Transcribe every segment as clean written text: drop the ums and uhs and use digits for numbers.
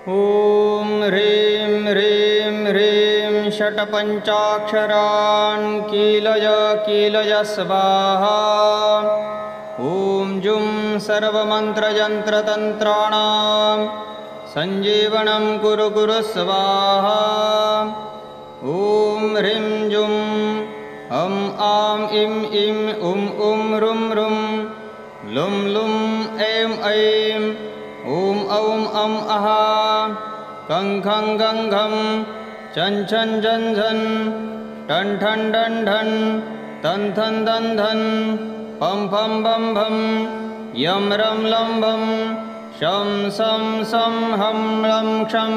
ॐ ह्रीं ह्रीं ह्रीं षट्पञ्चाक्षरान् कीलय कीलय स्वाहा। ॐ जुं सर्वमन्त्रयन्त्रतन्त्राणां सञ्जीवनं कुरु कुरु स्वाहा। ॐ ह्रीं जुं अं आं इं इं उं रुं रुं लुं लुं ऐं ऐं ॐ औं अं अः कं खं गं घं चं छं झं झं टं ठं डं ढं तं थं दं धं पं फं बं भं यं रं लं भं शं सं सं हं लं क्षं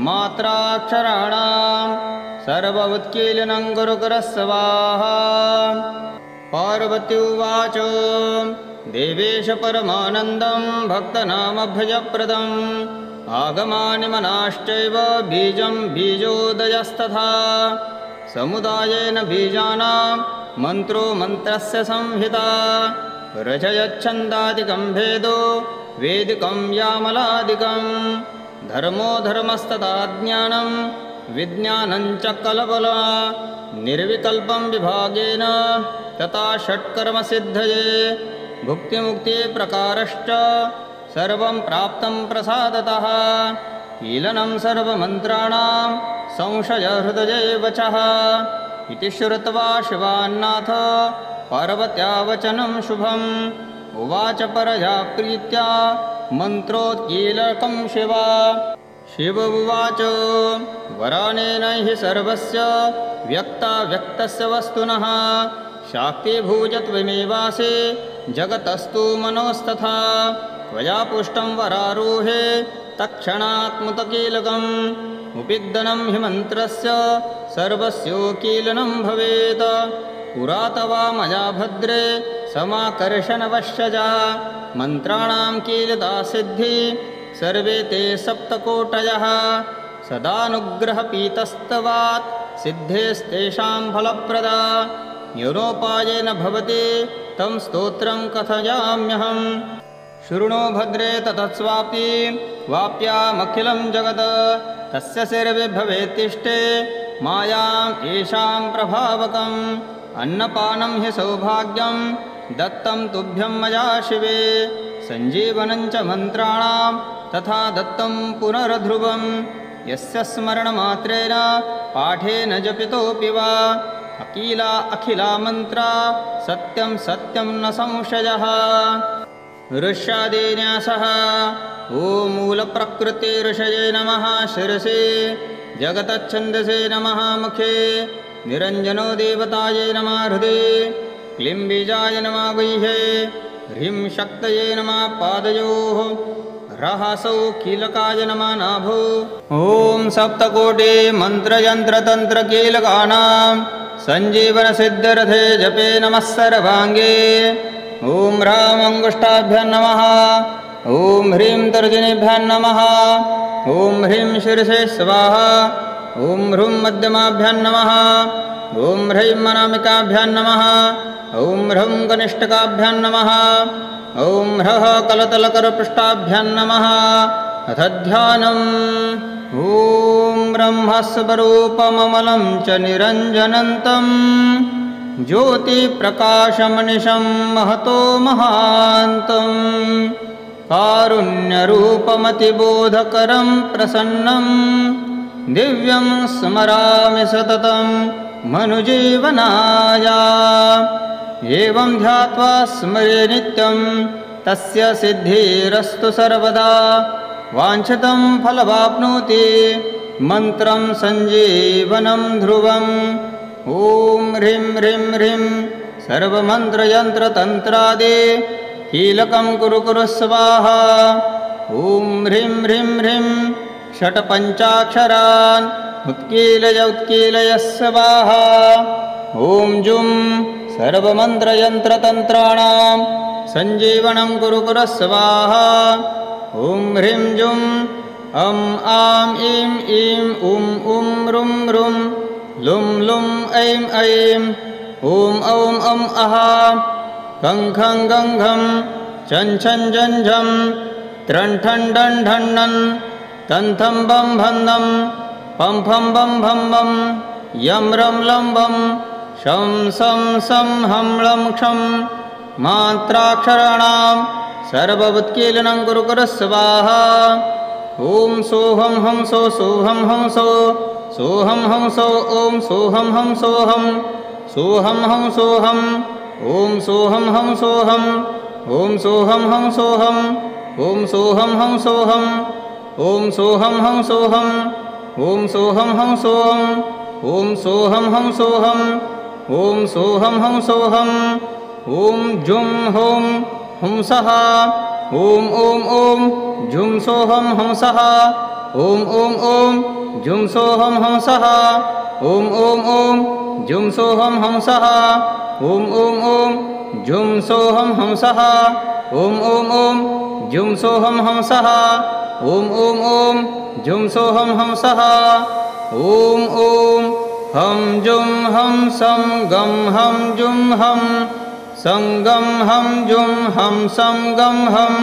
मात्राक्षराणां सर्व उत्कीलनं कुरु कुरु स्वाहा। पार्वती उवाच देवेश परमानन्दं भक्तनामभयप्रदम् आगमानि मनाश्चैव बीजं बीजोदयस्तथा समुदायेन बीजानां मन्त्रो मन्त्रस्य संहिता रचयच्छन्दादिकं भेदो वेदिकं यामलादिकं धर्मो धर्मस्तथा ज्ञानं विज्ञानं च कलबला निर्विकल्पं विभागेन तथा षट्कर्मसिद्धये भुक्तिमुक्ति प्रकारश्च सर्वं प्राप्तं प्रसादतः कीलनं सर्वमन्त्राणां संशयहृदये वचः इति श्रुत्वा शिवान्नाथ पार्वत्या वचनं शुभम् उवाच परया प्रीत्या मन्त्रोत्कीलकं शिवा। शिव उवाच वरानेन हि सर्वस्य व्यक्ताव्यक्तस्य वस्तुनः शाक्तिभूजत्वमेवासि जगतस्तु मनोस्तथा त्वया पुष्टं वरारोहे तत्क्षणात्मुतकीलकम् उपिग्दनं हि मन्त्रस्य सर्वस्योकीलनं भवेत् पुरा तवा मया भद्रे समाकर्षणवश्यजा मन्त्राणां कीलता सिद्धि सर्वे ते सप्तकोटयः सदानुग्रहपीतस्तवात् सिद्धेस्तेषां फलप्रदा योनोपायेन भवति तं स्तोत्रं कथयाम्यहम्। शृणु भद्रे ततस्वापि वाप्यामखिलं जगत् तस्य सर्वे भवेत्तिष्ठे मायाम् येषां प्रभावकम् अन्नपानं हि सौभाग्यं दत्तं तुभ्यं मया शिवे सञ्जीवनं च मन्त्राणां तथा दत्तं पुनर्ध्रुवं यस्य स्मरणमात्रेण पाठेन जपितोऽपि वा अकीला अखिला मन्त्रा सत्यं सत्यं न संशयः। ऋष्यादिन्यासः ॐ मूलप्रकृते ऋषये नमः शिरसे जगतच्छन्दसे नमः मुखे निरञ्जनो देवतायै नमः हृदे क्लीं बीजाय नमः गुह्ये ह्रीं शक्तये नमः पादयोः रहसौ कीलकाय नमः नाभो। ॐ सप्तकोटि मन्त्रयन्त्रतन्त्रकीलकानां सञ्जीवनसिद्धरथे जपे नमः सर्वाङ्गे। ॐ ह्रां अङ्गुष्ठाभ्यां नमः ॐ ह्रीं तर्जनीभ्यां नमः ॐ ह्रीं शिरसे स्वाहा ॐ ह्रूं मध्यमाभ्यां नमः ॐ ह्रीं अनामिकाभ्यां नमः ॐ ह्रौं कनिष्ठकाभ्यां नमः ॐ ह्रः कलतलकरपृष्ठाभ्यां नमः अथ ध्यानम्। ॐ ब्रह्मस्वरूपममलं च निरञ्जनन्तं ज्योतिप्रकाशमनिशं महतो महान्तं कारुण्यरूपमतिबोधकरं प्रसन्नं दिव्यं स्मरामि सततं मनुजीवनाय। एवं ध्यात्वा स्मरे नित्यं तस्य सिद्धिरस्तु सर्वदा वाञ्छितं फलवाप्नोति मन्त्रं सञ्जीवनं ध्रुवम्। ॐ ह्रीं ह्रीं ह्रीं सर्वमन्त्रयन्त्रतन्त्रादि कीलकं कुरु कुरु स्वाहा। ॐ ह्रीं ह्रीं ह्रीं षट्पञ्चाक्षरान् उत्कीलय उत्कीलय स्वाहा। ॐ जुं सर्वमन्त्रयन्त्रतन्त्राणां सञ्जीवनं कुरु कुरु स्वाहा। ॐ ह्रीं जुं अं आं इं ईं उं रुं रुं लुं लुं ऐं ऐं ॐ औं अं अः कं खं गं घं चं छं झं झं त्रं ठं डं ढं णं तं थं बं भन्दं पं फं बं भं बं यं रं लं बं शं सं सं हं लं क्षं मात्राक्षराणां सर्ववत्कीलनं कुरु कुरु स्वाहा। ॐ सोऽहं हं सो सोऽहं हं सो सोऽहं हं सो ॐ सोऽहं हं सोऽहं सोऽहं हं सोऽहं ॐ सोऽहं हं सोऽहं ॐ सोऽहं हं सोऽहं ॐ सोऽहं हं सोऽहं ॐ सोऽहं हं सोऽहं ॐ सोऽहं हं सोऽहं ॐ सोऽहं हं सोऽहं ॐ सोऽहं हं सोऽहं ॐ जुं हों हंसः ॐ ॐ ॐ जुं सोऽहं हंसः ॐ ॐ ॐ जुं सोऽहं हंसः ॐ ॐ ॐ जुं सोऽहं हंसः ॐ ॐ ॐ जुं सोऽहं हंसः ॐ ॐ ॐ जुं सोऽहं हंसः ॐ ॐ ॐ जुं सोऽहं हंसः ॐ ॐ हं जुं हं सं गं हं जुं हं संगं हं जुं हं संगं हं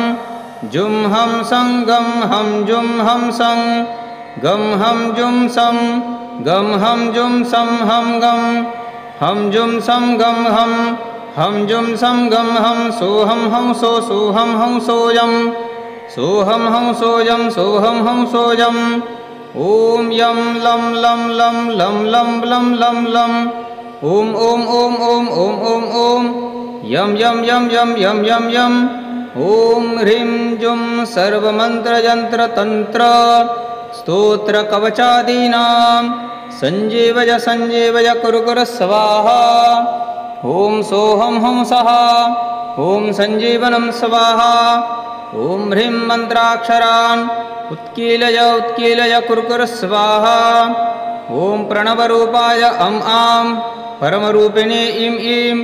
जुं हं संगं हं जुं हं सं गं हं जुं सं गं हं जुं सं हं गं हं जुं सं गं हं जुं सं गं हं सोऽहं हं सो सोऽहं हं सोऽयं सोऽहं हं सोऽयं सोऽहं हं सोऽयं ॐ यं लं लं लं लं लं लं लं लं ॐ ॐ ॐ ॐ ॐ ॐ ॐ यं यं यं यं यं यं यं ॐ ह्रीं जुं सर्वमन्त्रयन्त्रतन्त्र स्तोत्रकवचादीनां सञ्जीवय सञ्जीवय कुरु कुरु स्वाहा। ॐ सोऽहं हंसः ॐ सञ्जीवनं स्वाहा। ॐ ह्रीं मन्त्राक्षरान् उत्कीलय उत्कीलय कुरु कुरु स्वाहा। ॐ प्रणवरूपाय अं आं परमरूपिणे इं ईं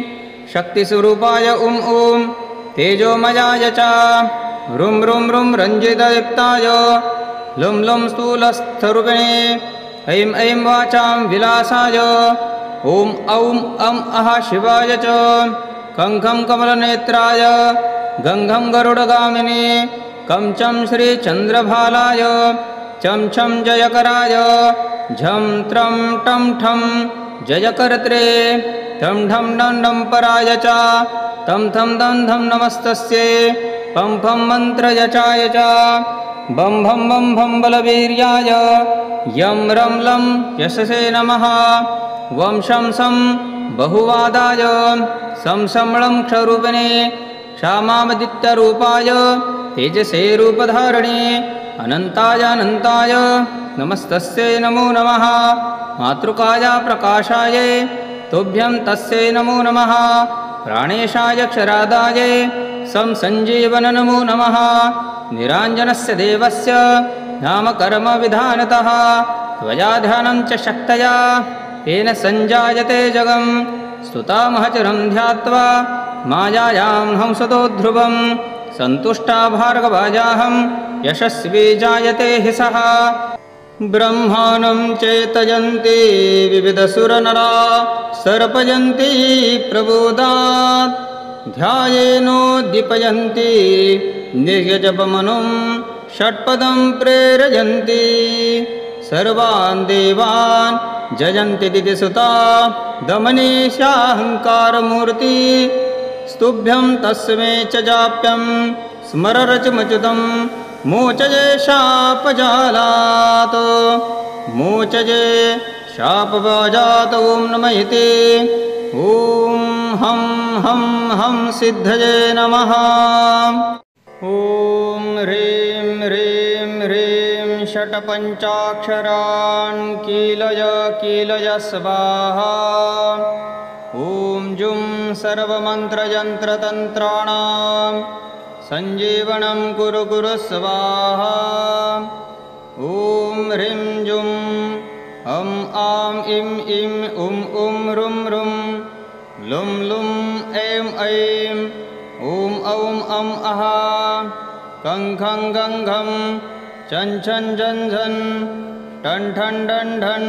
शक्तिस्वरूपाय ॐ तेजोमयाय च ह्रुं ह्रुं ह्रुं रञ्जितयुक्ताय लुं लुं स्थूलस्थरूपिणे ऐं ऐं वाचां विलासाय ॐ औं अं अः शिवाय च खं खं कमलनेत्राय गं घं गरुडगामिने कं चं श्रीचन्द्रभालाय चं छं जयकराय झं त्रं टं ठं जयकर्त्रे ठं ढं डं डं पराय च तं थं दं धं नमस्तस्यै पं फं मन्त्रयचाय च बं भं बं भं बलवीर्याय यं रं लं यशसे नमः वं शं सं बहुवादाय सं लं क्षरूपिणे क्षामादित्यरूपाय तेजसे रूपधारिणे अनन्ताय अनन्ताय नमस्तस्यै नमो नमः मातृकाय प्रकाशाय तुभ्यं तस्यै नमो नमः प्राणेशाय क्षरादाय सं सञ्जीवन नमो नमः निराञ्जनस्य देवस्य नामकर्मविधानतः त्वया ध्यानं च शक्तया तेन सञ्जायते जगं स्तुतामः चिरं ध्यात्वा मायायां हंसतो ध्रुवं सन्तुष्टा भार्गवाजाहं यशस्वी जायते हि सः ब्रह्माणं चेतयन्ति विविधसुरनरा सर्पयन्ति प्रबोधात् ध्यायेनोद्दीपयन्ति निर्यजपमनुं षट्पदं प्रेरयन्ति सर्वान् देवान् जयन्ति दितिसुता दमनीशाहङ्कारमूर्ति स्तुभ्यं तस्मै च जाप्यं स्मररचमच्युतं मोचये शापजालात् मोचये शापवाजात् ॐ नमः इति ॐ हं हं हं सिद्धये नमः। ॐ ह्रीं ह्रीं ह्रीं षट्पञ्चाक्षरान् कीलय कीलय स्वाहा। ॐ जुं सर्वमन्त्रयन्त्रतन्त्राणां सञ्जीवनं कुरु कुरु स्वाहा। ॐ ह्रीं जुं अं आं इं ईं उं रुं रुं लुं लुं ऐं ऐं ॐ औं अं अः कं खं गं घं चं छं झं झं ठं ठं डं ढं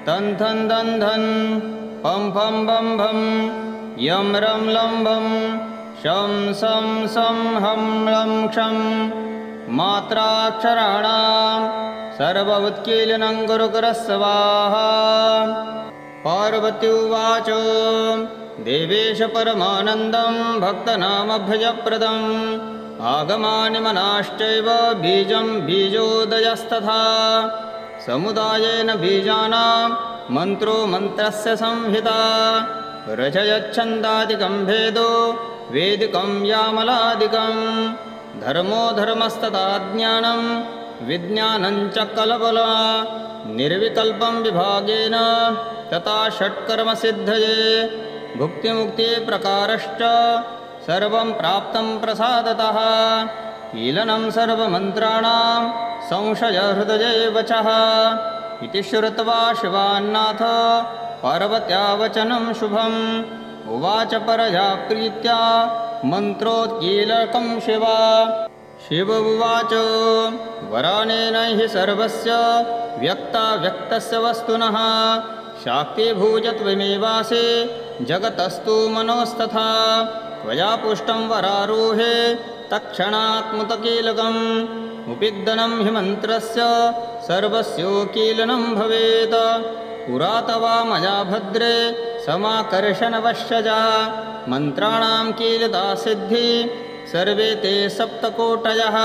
तं थं दं धं पं फं बं भं यं रं लं भं शं सं सं हं लं क्षं मात्राक्षराणां सर्वमुत्कीलनं कुरु कुरः स्वाहा। पार्वती उवाच देवेश परमानन्दं भक्तनामभयप्रदम् आगमानि मनाश्चैव बीजं बीजोदयस्तथा समुदायेन बीजानां मन्त्रो मन्त्रस्य संहिता रचयच्छन्दादिकं भेदो वेदिकं यामलादिकं धर्मो धर्मस्तथा ज्ञानं विज्ञानं च कलबला निर्विकल्पं विभागेन तथा षट्कर्मसिद्धये भुक्तिमुक्तिप्रकारश्च सर्वं प्राप्तं प्रसादतः कीलनं सर्वमन्त्राणां संशयहृदये वचः इति श्रुत्वा शिवान्नाथ पार्वत्या वचनं शुभम् उवाच परया प्रीत्या मन्त्रोत्कीलकं शिवा। शिव उवाच वरानेन हि सर्वस्य व्यक्ताव्यक्तस्य वस्तुनः शाक्तिभूजत्वमेवासि जगतस्तु मनोस्तथा त्वया पुष्टं वरारोहे तत्क्षणात्मुतकीलकम् उपिग्दनं हि मन्त्रस्य सर्वस्योकीलनं भवेत् पुरा तवा मया भद्रे समाकर्षणवश्यजा मन्त्राणां कीलता सिद्धि सर्वे ते सप्तकोटयः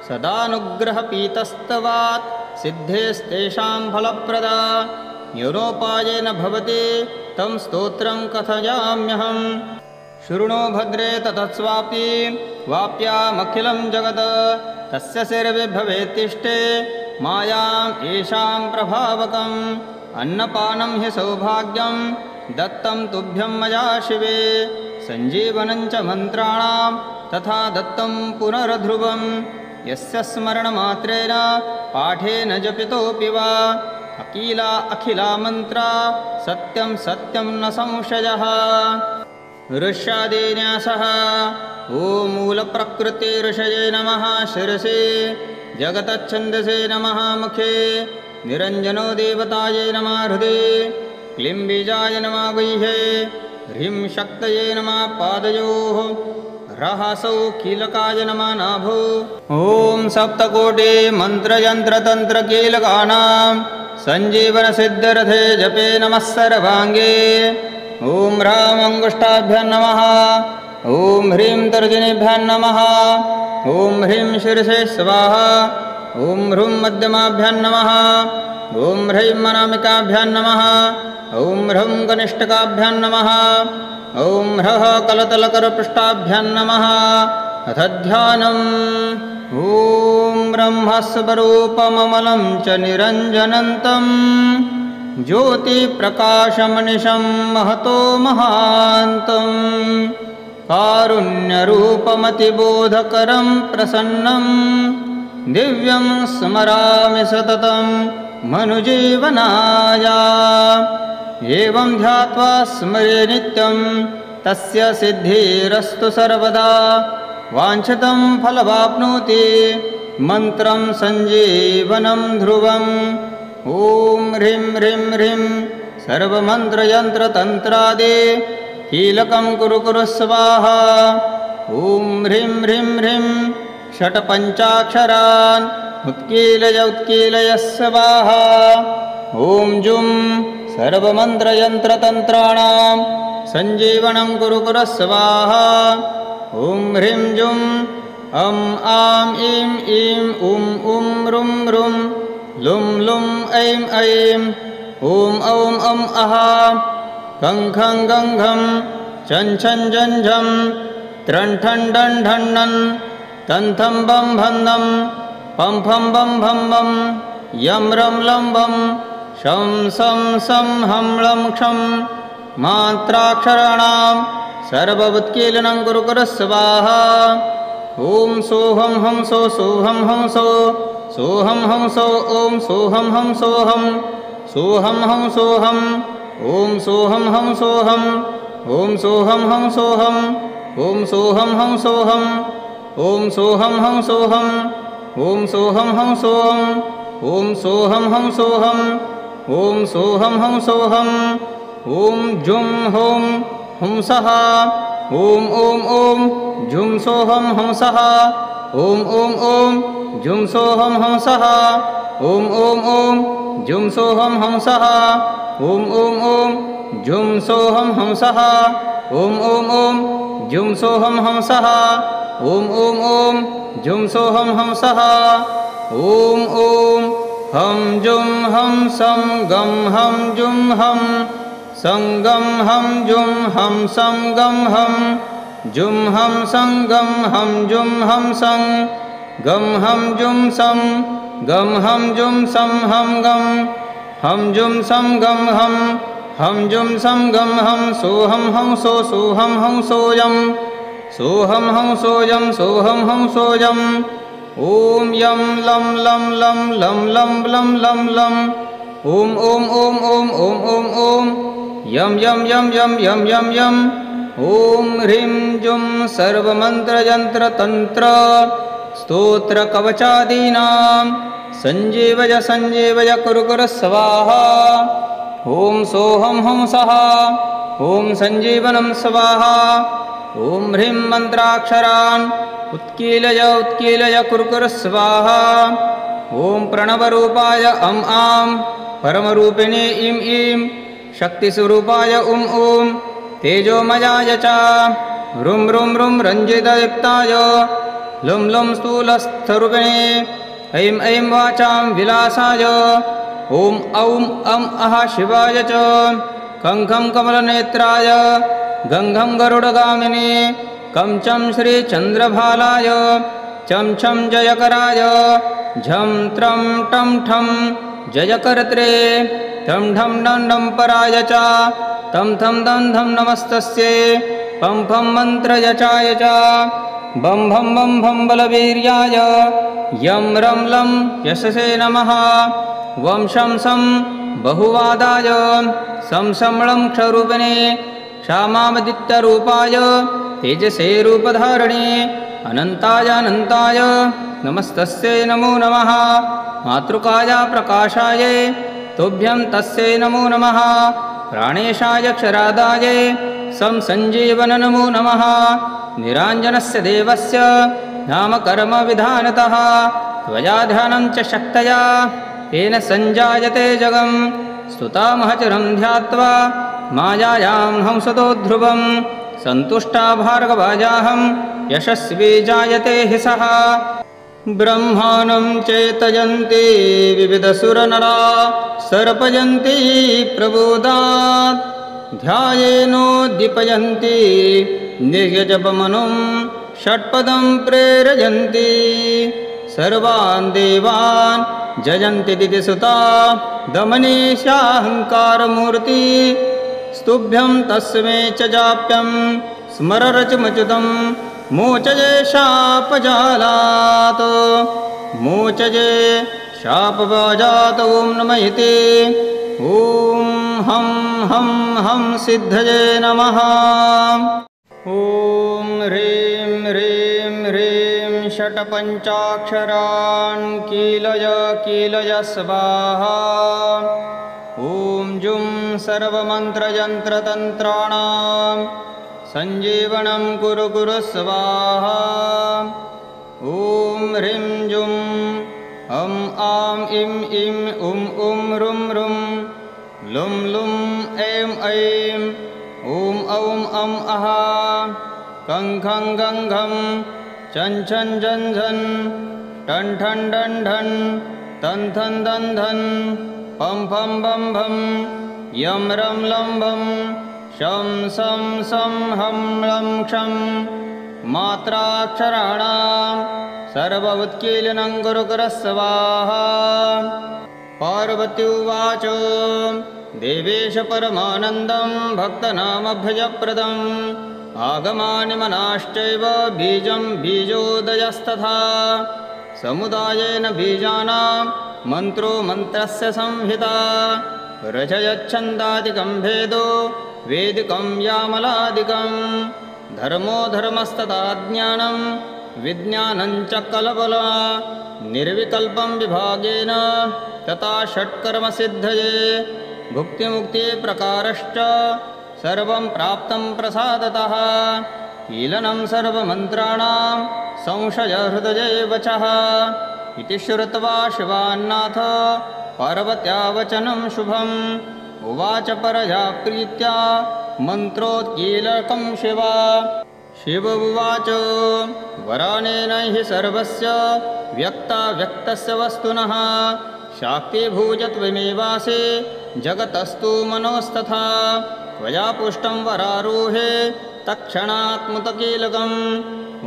सदानुग्रहपीतस्तवात् सिद्धेस्तेषां फलप्रदा योनोपायेन भवति तं स्तोत्रं कथयाम्यहम्। शृणु भद्रे ततस्वापि वाप्यामखिलं जगत् तस्य सर्वे भवेत्तिष्ठे मायाम् येषां प्रभावकम् अन्नपानं हि सौभाग्यं दत्तं तुभ्यं मया शिवे सञ्जीवनं च मन्त्राणां तथा दत्तं पुनर्ध्रुवं यस्य स्मरणमात्रेण पाठेन जपितोऽपि वा अकीला अखिला मन्त्रा सत्यं सत्यं न संशयः। ऋष्यादिन्यासः ॐ मूलप्रकृते ऋषये नमः शिरसे जगतच्छन्दसे नमः मुखे निरञ्जनो देवतायै नमः हृदये क्लीं बीजाय नमः गुह्ये ह्रीं शक्तये नमः पादयोः रहसौ कीलकाय नमः नाभो। ॐ सप्तकोटि मन्त्रयन्त्रतन्त्रकीलकानां सञ्जीवनसिद्धरथे जपे नमः सर्वाङ्गे। ॐ ह्रां अङ्गुष्ठाभ्यां नमः ॐ ह्रीं तर्जनीभ्यां नमः ॐ ह्रीं शिरसे स्वाहा ॐ ह्रूं मध्यमाभ्यां नमः ॐ ह्रीं अनामिकाभ्यां नमः ॐ ह्रौं कनिष्ठकाभ्यां नमः ॐ ह्रः कलतलकरपृष्ठाभ्यां नमः अथ ध्यानम्। ॐ ब्रह्मस्वरूपममलं च निरञ्जनन्तं ज्योतिप्रकाशमनिशं महतो महान्तं कारुण्यरूपमतिबोधकरं प्रसन्नं दिव्यं स्मरामि सततं मनुजीवनाय। एवं ध्यात्वा स्मरे नित्यं तस्य सिद्धिरस्तु सर्वदा वाञ्छितं फलवाप्नोति मन्त्रं सञ्जीवनं ध्रुवम्। ॐ ह्रीं ह्रीं ह्रीं सर्वमन्त्रयन्त्रतन्त्रादि कीलकं कुरु कुरु स्वाहा। ॐ ह्रीं ह्रीं ह्रीं षट्पञ्चाक्षरान् उत्कीलय उत्कीलय स्वाहा। ॐ जुं सर्वमन्त्रयन्त्रतन्त्राणां सञ्जीवनं कुरु कुरु स्वाहा। ॐ ह्रीं जुं अं आं ईं ईं उं उं रुं रुं लुं लुं ऐं ऐं ॐ औं अं अः खं खं गं घं छं छं झं झं त्रं ठं डं ढं णं तं थं बं भं नं पं फं बं भं बं यं रं लं बं शं सं सं हं लं क्षं मात्राक्षराणां सर्वमुत्कीलनं कुरु कुरु स्वाहा। ॐ सोऽहं हं सो सोऽहं हं सो सोऽहं हं सो ॐ सोऽहं हं सोऽहं सोऽहं हं सोऽहं ॐ सोऽहं हं सोऽहं ॐ सोऽहं हं सोऽहं ॐ सोऽहं हं सोऽहं ॐ सोऽहं हं सोऽहं ॐ सोऽहं हं सोऽहं ॐ सोऽहं हं सोऽहं ॐ सोऽहं हं सोऽहं ॐ जुं हों हंसः ॐ ॐ ॐ जुं सोऽहं हंसः ॐ ॐ ॐ जुं सोऽहं हंसः ॐ ॐ ॐ जुं सोऽहं हंसः ॐ ॐ ॐ जुं सोऽहं हंसः ॐ ॐ ॐ जुं सोऽहं हंसः ॐ ॐ ॐ जुं सोऽहं हंसः ॐ ॐ हं जुं हं सं गं हं जुं हं संगं हं जुं हं संगं हं जुं हं संगं हं जुं हं सं गं हं जुं सं गं हं जुं सं हं गं हं जुं सं गं हं जुं सं गं हं सोऽहं हंसो सोऽहं हंसोऽयं सोऽहं हंसोऽयं सोऽहं हंसोऽयम् ॐ यं लं लं लं लं लं लं लं लं ॐ ॐ ॐ ॐ ॐ ॐ ॐ यं यं यं यं यं यं यं ॐ ह्रीं जुं सर्वमन्त्रयन्त्रतन्त्र स्तोत्रकवचादीनां सञ्जीवय सञ्जीवय कुरु कुरु स्वाहा ॐ सोऽहं हंसः ॐ सञ्जीवनं स्वाहा ॐ ह्रीं मन्त्राक्षरान् उत्कीलय उत्कीलय कुरु कुरु स्वाहा ॐ प्रणवरूपाय अं आं परमरूपिणे इं ईं शक्तिस्वरूपाय उं ऊं तेजोमयाय च ह्रुं ह्रुं ह्रुं रञ्जितयुक्ताय लुं लुं स्थूलस्थरूपिणे ऐं ऐं वाचां विलासाय ॐ औं अं अः शिवाय च खं खं कमलनेत्राय गं घं गरुडगामिने कं चं श्रीचन्द्रभालाय चं छं जयकराय झं त्रं टं ठं जयकर्त्रे ठं ढं डं डं पराय च तं थं दं धं नमस्तस्यै पं फं मन्त्रयचाय च बं भं बं भं बलवीर्याय यं रं लं यशसे नमः वं शं सं बहुवादाय सं संलं क्षरूपिणे क्षामादित्यरूपाय तेजसे रूपधारिणे अनन्ताय अनन्ताय नमस्तस्यै नमो नमः मातृकाय प्रकाशाय तुभ्यं तस्यै नमो नमः प्राणेशाय क्षरादाय सं सञ्जीवन नमो नमः निराञ्जनस्य देवस्य नामकर्मविधानतः त्वया ध्यानं च शक्तया तेन सञ्जायते जगं स्तुतामहचरं ध्यात्वा मायायां हंसतो ध्रुवं सन्तुष्टा भार्गवाजाहं यशस्वी जायते हि सः ब्रह्माणं चेतयन्ति विविधसुरनरा सर्पयन्ति प्रबोधात् ध्यायेनोद्दीपयन्ति निर्यजपमनुं षट्पदं प्रेरयन्ति सर्वान् देवान् जयन्ति दितिसुता दमनीशाहङ्कारमूर्ति स्तुभ्यं तस्मै च जाप्यं स्मररचमच्युतं मोचये शापजालात् मोचये शापवाजात् ॐ नमः इति ॐ हं हं हं सिद्धये नमः ॐ ह्रीं ह्रीं ह्रीं षट्पञ्चाक्षरान् कीलय कीलय स्वाहा ॐ जुं सर्वमन्त्रयन्त्रतन्त्राणां सञ्जीवनं कुरु कुरु स्वाहा ॐ ह्रीं जुं अं आं इं ईं उं ऊं रुं रुं लुं लुं ऐं ऐं ॐ औं अं अः कं खं गं घं चं छं झं झं टं ठं डं ढं तं थं दं धं पं फं बं भं यं रं लं भं शं सं सं हं लं क्षं मात्राक्षराणां सर्व उत्कीलनं कुरु कुरु स्वाहा पार्वती उवाच देवेश परमानन्दं भक्तनामभयप्रदम् आगमानि मनाश्चैव बीजं बीजोदयस्तथा समुदायेन बीजानां मन्त्रो मन्त्रस्य संहिता रचयच्छन्दादिकं भेदो वेदिकं यामलादिकं धर्मो धर्मस्तथा ज्ञानं विज्ञानं च कलबला निर्विकल्पं विभागेन तथा षट्कर्मसिद्धये भुक्तिमुक्तिप्रकारश्च सर्वं प्राप्तं प्रसादतः कीलनं सर्वमन्त्राणां संशयहृदये वचः इति श्रुत्वा शिवान्नाथ पार्वत्या वचनं शुभम् उवाच परया प्रीत्या मन्त्रोत्कीलकं शिवा शिव उवाच वरानेन हि सर्वस्य व्यक्ताव्यक्तस्य वस्तुनः शाक्तिभूजत्वमेवासि जगतस्तु मनोस्तथा त्वया पुष्टं वरारोहे तत्क्षणात्मुतकीलकम्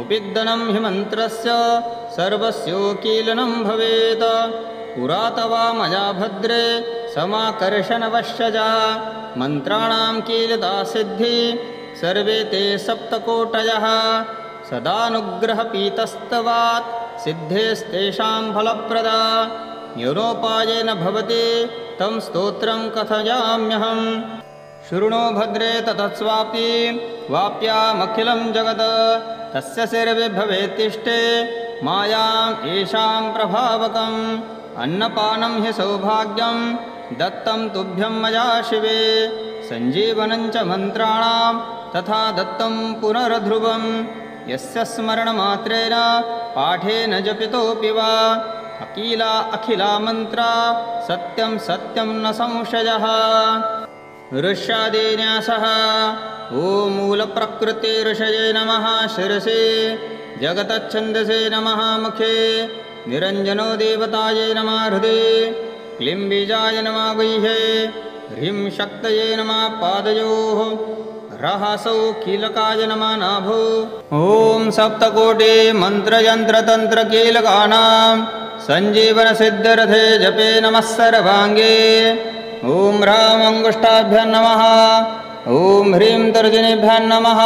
उपिग्दनं हि मन्त्रस्य सर्वस्योकीलनं भवेत् पुरा तवा मया भद्रे समाकर्षणवश्यजा मन्त्राणां कीलता सिद्धि सर्वे ते सप्तकोटयः सदानुग्रहपीतस्तवात् सिद्धेस्तेषां फलप्रदा योनोपायेन भवति तं स्तोत्रं कथयाम्यहम् शृणु भद्रे ततस्वापि वाप्यामखिलं जगत् तस्य सर्वे भवेत्तिष्ठे मायाम् येषां प्रभावकम् अन्नपानं हि सौभाग्यं दत्तं तुभ्यं मया शिवे सञ्जीवनं च मन्त्राणां तथा दत्तं पुनर्ध्रुवं यस्य स्मरणमात्रेण पाठेन जपितोऽपि वा अकीला अखिला मन्त्रा सत्यं सत्यं न संशयः ऋष्यादिन्यासः ॐ मूलप्रकृते ऋषये नमः शिरसे जगतच्छन्दसे नमः मुखे निरञ्जनो देवतायै नमः हृदये क्लीं बीजाय नमः गुह्ये ह्रीं शक्तये नमः पादयोः रहसौ कीलकाय नमः नाभो ॐ सप्तकोटि मन्त्रयन्त्रतन्त्रकीलकानां सञ्जीवनसिद्धरथे जपे नमः सर्वाङ्गे ॐ ह्रां अङ्गुष्ठाभ्यां नमः ॐ ह्रीं तर्जनीभ्यां नमः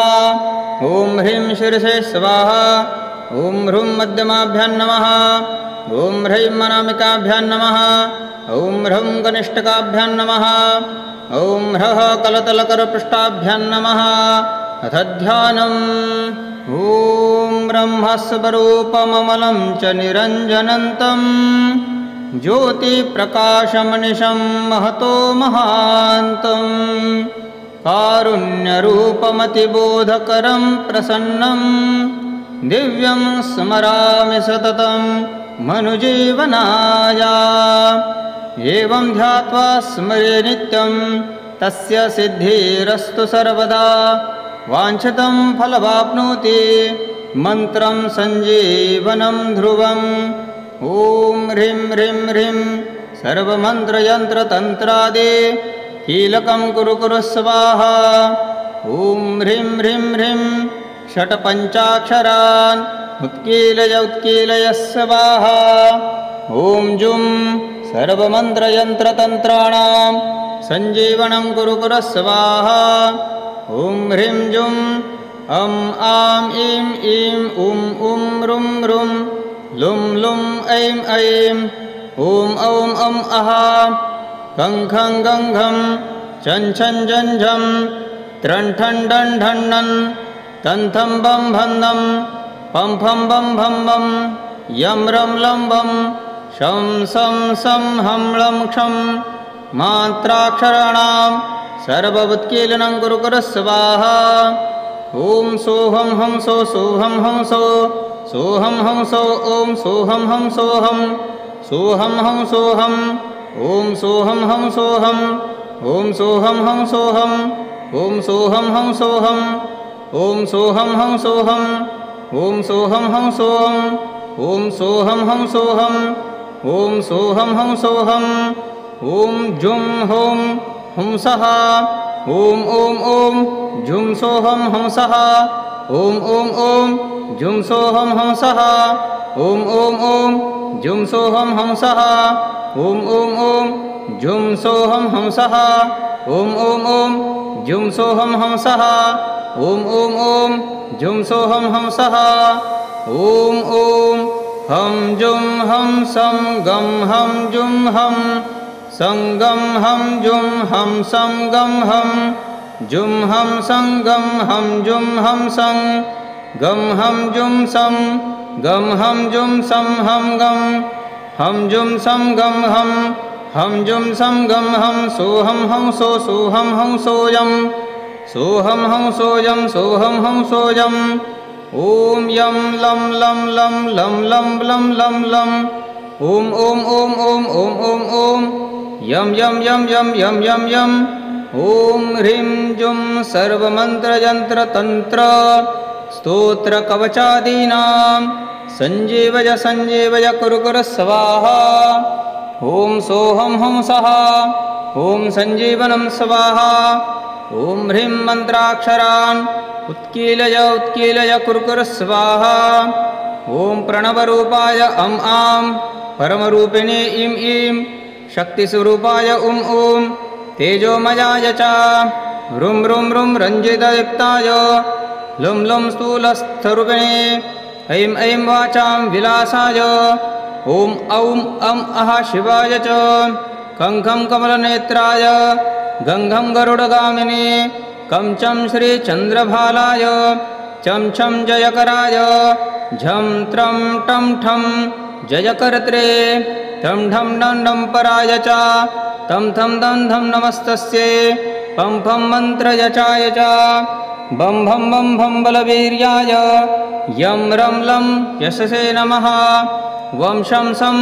ॐ ह्रीं शिरसे स्वाहा ॐ ह्रूं मध्यमाभ्यां नमः ॐ ह्रीं अनामिकाभ्यां नमः ॐ ह्रं कनिष्ठकाभ्यां नमः ॐ ह्रः कलतलकरपृष्ठाभ्यां नमः अथ ध्यानम् ॐ ब्रह्मस्वरूपममलं च निरञ्जनन्तं ज्योतिप्रकाशमनिशं महतो महान्तं कारुण्यरूपमतिबोधकरं प्रसन्नं दिव्यं स्मरामि सततं मनुजीवनाय एवं ध्यात्वा स्मरे नित्यं तस्य सिद्धिरस्तु सर्वदा वाञ्छितं फलवाप्नोति मन्त्रं सञ्जीवनं ध्रुवम् ॐ ह्रीं ह्रीं ह्रीं सर्वमन्त्रयन्त्रतन्त्रादि कीलकं कुरु कुरु स्वाहा ॐ ह्रीं ह्रीं ह्रीं षट्पञ्चाक्षरान् उत्कीलय स्वाहा ॐ जुं सर्वमन्त्रयन्त्रतन्त्राणां सञ्जीवनं कुरु कुरु स्वाहा ॐ ह्रीं जुं अं आं ईं ईं उं उं रुं रुं लुं लुं ऐं ऐं ॐ औं अं अः खं खं गं घं छं छं झं झं त्रं ठं डं ढं णं तं थं बं भं नं पं फं बं भं बं यं रं लं बं शं सं सं हं लं क्षं मात्राक्षराणां सर्ववुत्कीलनं कुरु कुरु स्वाहा ॐ सोऽहं हं सो सोऽहं हं सो सोऽहं हं सो ॐ सोऽहं हं सोऽहं सोऽहं हं सोऽहं ॐ सोऽहं हं सोऽहं ॐ सोऽहं हं सोऽहं ॐ सोऽहं हं सोऽहं ॐ सोऽहं हं सोऽहं ॐ सोऽहं हं सोऽहं ॐ सोऽहं हं सोऽहं ॐ सोऽहं हं सोऽहं ॐ जुं हों हंसः ॐ ॐ ॐ जुं सोऽहं हंसः ॐ ॐ ॐ जुं सोऽहं हंसः ॐ ॐ ॐ जुं सोऽहं हंसः ॐ ॐ ॐ जुं सोऽहं हंसः ॐ ॐ ॐ जुं सोऽहं हंसः ॐ ॐ ॐ जुं सोऽहं हंसः ॐ ॐ हं जुं हं सं गं हं जुं हं सं गं हं जुं हं सं गं हं जुं हं सं गं हं जुं हं सं गं हं जुं सं गं हं जुं सं हं गं हं जुं सं गं हं जुं सं गं हं सोऽहं हं सो सोऽहं हं सोऽयं सोऽहं हं सोऽयं सोऽहं हं सोऽयं ॐ यं लं लं लं लं लं लं लं लं ॐ ॐ ॐ ॐ ॐ ॐ ॐ यं यं यं यं यं यं यं ॐ ह्रीं जुं सर्वमन्त्रयन्त्रतन्त्र स्तोत्रकवचादीनां सञ्जीवय सञ्जीवय कुरु कुरु स्वाहा। ॐ सोऽहं हंसः ॐ सञ्जीवनं स्वाहा। ॐ ह्रीं मन्त्राक्षरान् उत्कीलय उत्कीलय कुरु कुरु स्वाहा। ॐ प्रणवरूपाय अं आं परमरूपिणे इं ईं शक्तिस्वरूपाय उं ऊं तेजोमयाय च ह्रूं ह्रूं ह्रूं रञ्जितदीप्ताय लुं लुं स्थूलस्थरूपिणे ऐं ऐं वाचां विलासाय ॐ औं अं अः शिवाय च खं खं कमलनेत्राय गं घं गरुडगामिने कं चं श्रीचन्द्रभालाय चं छं जयकराय झं त्रं टं ठं जयकर्त्रे ठं ढं डं डं पराय च तं थं दं धं नमस्तस्यै पं फं मन्त्रयचाय च बं भं बं भं बलवीर्याय यं रं लं यशसे नमः वं शं सं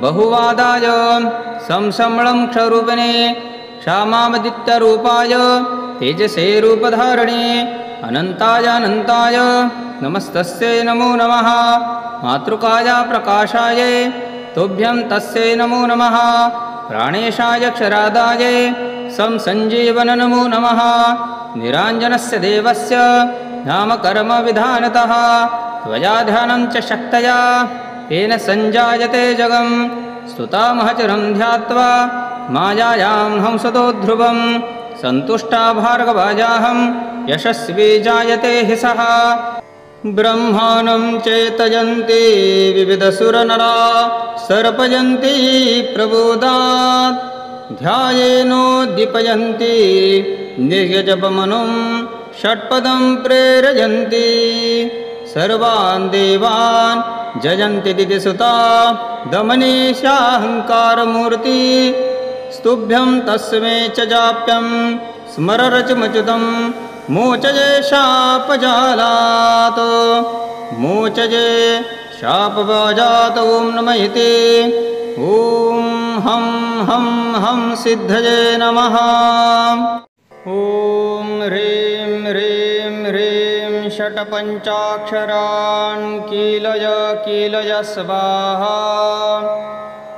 बहुवादाय सं लं क्षरूपिणे क्षामादित्यरूपाय तेजसे रूपधारिणे अनन्ताय अनन्ताय नमस्तस्यै नमो नमः मातृकाय प्रकाशाय तुभ्यं तस्यै नमो नमः प्राणेशाय क्षरादाय सं सञ्जीवन नमो नमः निराञ्जनस्य देवस्य नामकर्मविधानतः त्वया ध्यानं च शक्तया तेन सञ्जायते जगं स्तुतामः चिरं ध्यात्वा मायायां हंसतो ध्रुवं सन्तुष्टा भार्गवाजाहं यशस्वी जायते हि सः। ब्रह्माणं चेतयन्ति विविधसुरनरा सर्पयन्ति प्रबोधात् ध्यायेनोद्दीपयन्ति निर्यजपमनुं षट्पदं प्रेरयन्ति सर्वान् देवान् जयन्ति दितिसुता दमनीशाहङ्कारमूर्ति स्तुभ्यं तस्मै च जाप्यं स्मररचमच्युतं मोचये शापजालात् मोचये शापवाजात् ॐ नमः इति ॐ हं हं हं सिद्धये नमः। ॐ ह्रीं ह्रीं ह्रीं षट्पञ्चाक्षरान् कीलय कीलय स्वाहा।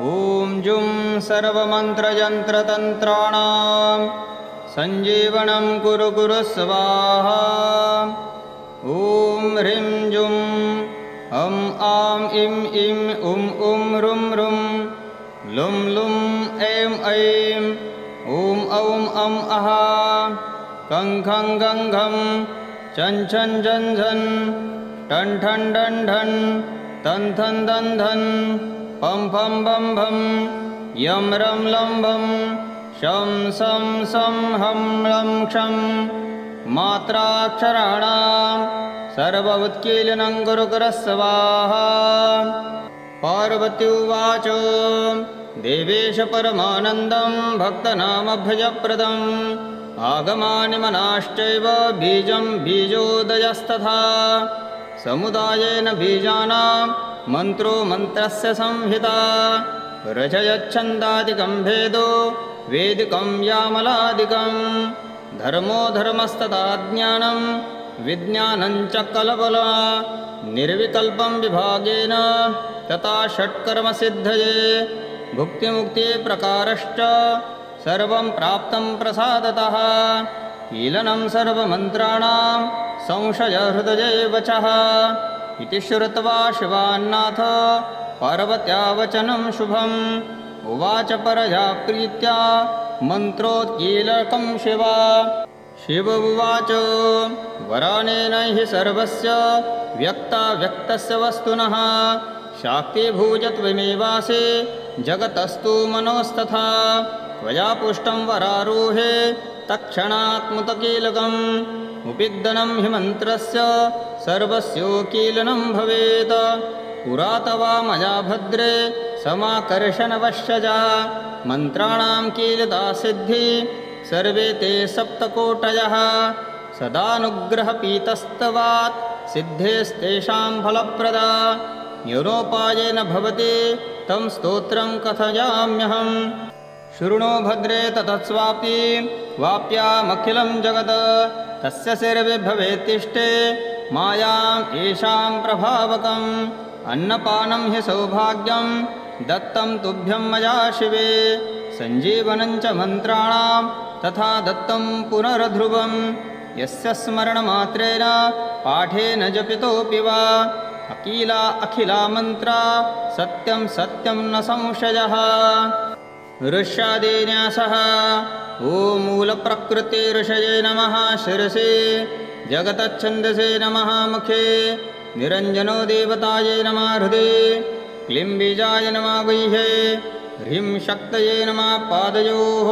ॐ जुं सर्वमन्त्रयन्त्रतन्त्राणां सञ्जीवनं कुरु कुरु स्वाहा। ॐ ह्रीं जुं अं आं इं ईं उं ऊं ऋं ऋं लुं लुं ऐं ऐं ॐ औं अं अः कं खं गं घं चं छं झं झं ठं ठं डं ढं तं थं दं धं पं फं बं भं यं रं लं भं शं सं सं हं लं क्षं मात्राक्षराणां सर्व उत्कीलनं कुरु कुरु स्वाहा। पार्वती उवाच देवेश परमानन्दं भक्तनामभयप्रदम् आगमानि मनाश्चैव बीजं बीजोदयस्तथा समुदायेन बीजानां मन्त्रो मन्त्रस्य संहिता रचयच्छन्दादिकं भेदो वेदिकं यामलादिकं धर्मो धर्मस्तथा ज्ञानं विज्ञानं च कलबला निर्विकल्पं विभागेन तथा षट्कर्मसिद्धये भुक्तिमुक्ति प्रकारश्च सर्वं प्राप्तं प्रसादतः कीलनं सर्वमन्त्राणां संशयहृदये वचः इति श्रुत्वा शिवान्नाथ पार्वत्या वचनं शुभम् उवाच परया प्रीत्या मन्त्रोत्कीलकं शिवा। शिव उवाच वरानेन हि सर्वस्य व्यक्ताव्यक्तस्य वस्तुनः शाक्तिभूजत्वमेवासि जगतस्तु मनोस्तथा त्वया पुष्टं वरारोहे तत्क्षणात्मुतकीलकम् उपिग्दनं हि मन्त्रस्य सर्वस्योकीलनं भवेत् पुरा तवा मया भद्रे समाकर्षणवश्यजा मन्त्राणां कीलता सिद्धि सर्वे ते सप्तकोटयः सदानुग्रहपीतस्तवात् सिद्धेस्तेषां फलप्रदा योनोपायेन भवति तं स्तोत्रं कथयाम्यहम्। शृणु भद्रे ततस्वाप्ति वाप्यामखिलं जगत् तस्य सर्वविभवेत्तिष्ठे मायाम् येषां प्रभावकम्। अन्नपानं हि सौभाग्यं दत्तं तुभ्यं मया शिवे सञ्जीवनं च मन्त्राणां तथा दत्तं पुनर्ध्रुवम्। यस्य स्मरणमात्रेण पाठेन जपितोऽपि वा अकीला अखिला मन्त्रा सत्यं सत्यं न संशयः। ऋष्यादिन्यासः ॐ मूलप्रकृते ऋषये नमः शिरसे जगतच्छन्दसे नमः मुखे निरञ्जनो देवतायै नमः हृदये क्लीं बीजाय नमः गुह्ये ह्रीं शक्तये नमः पादयोः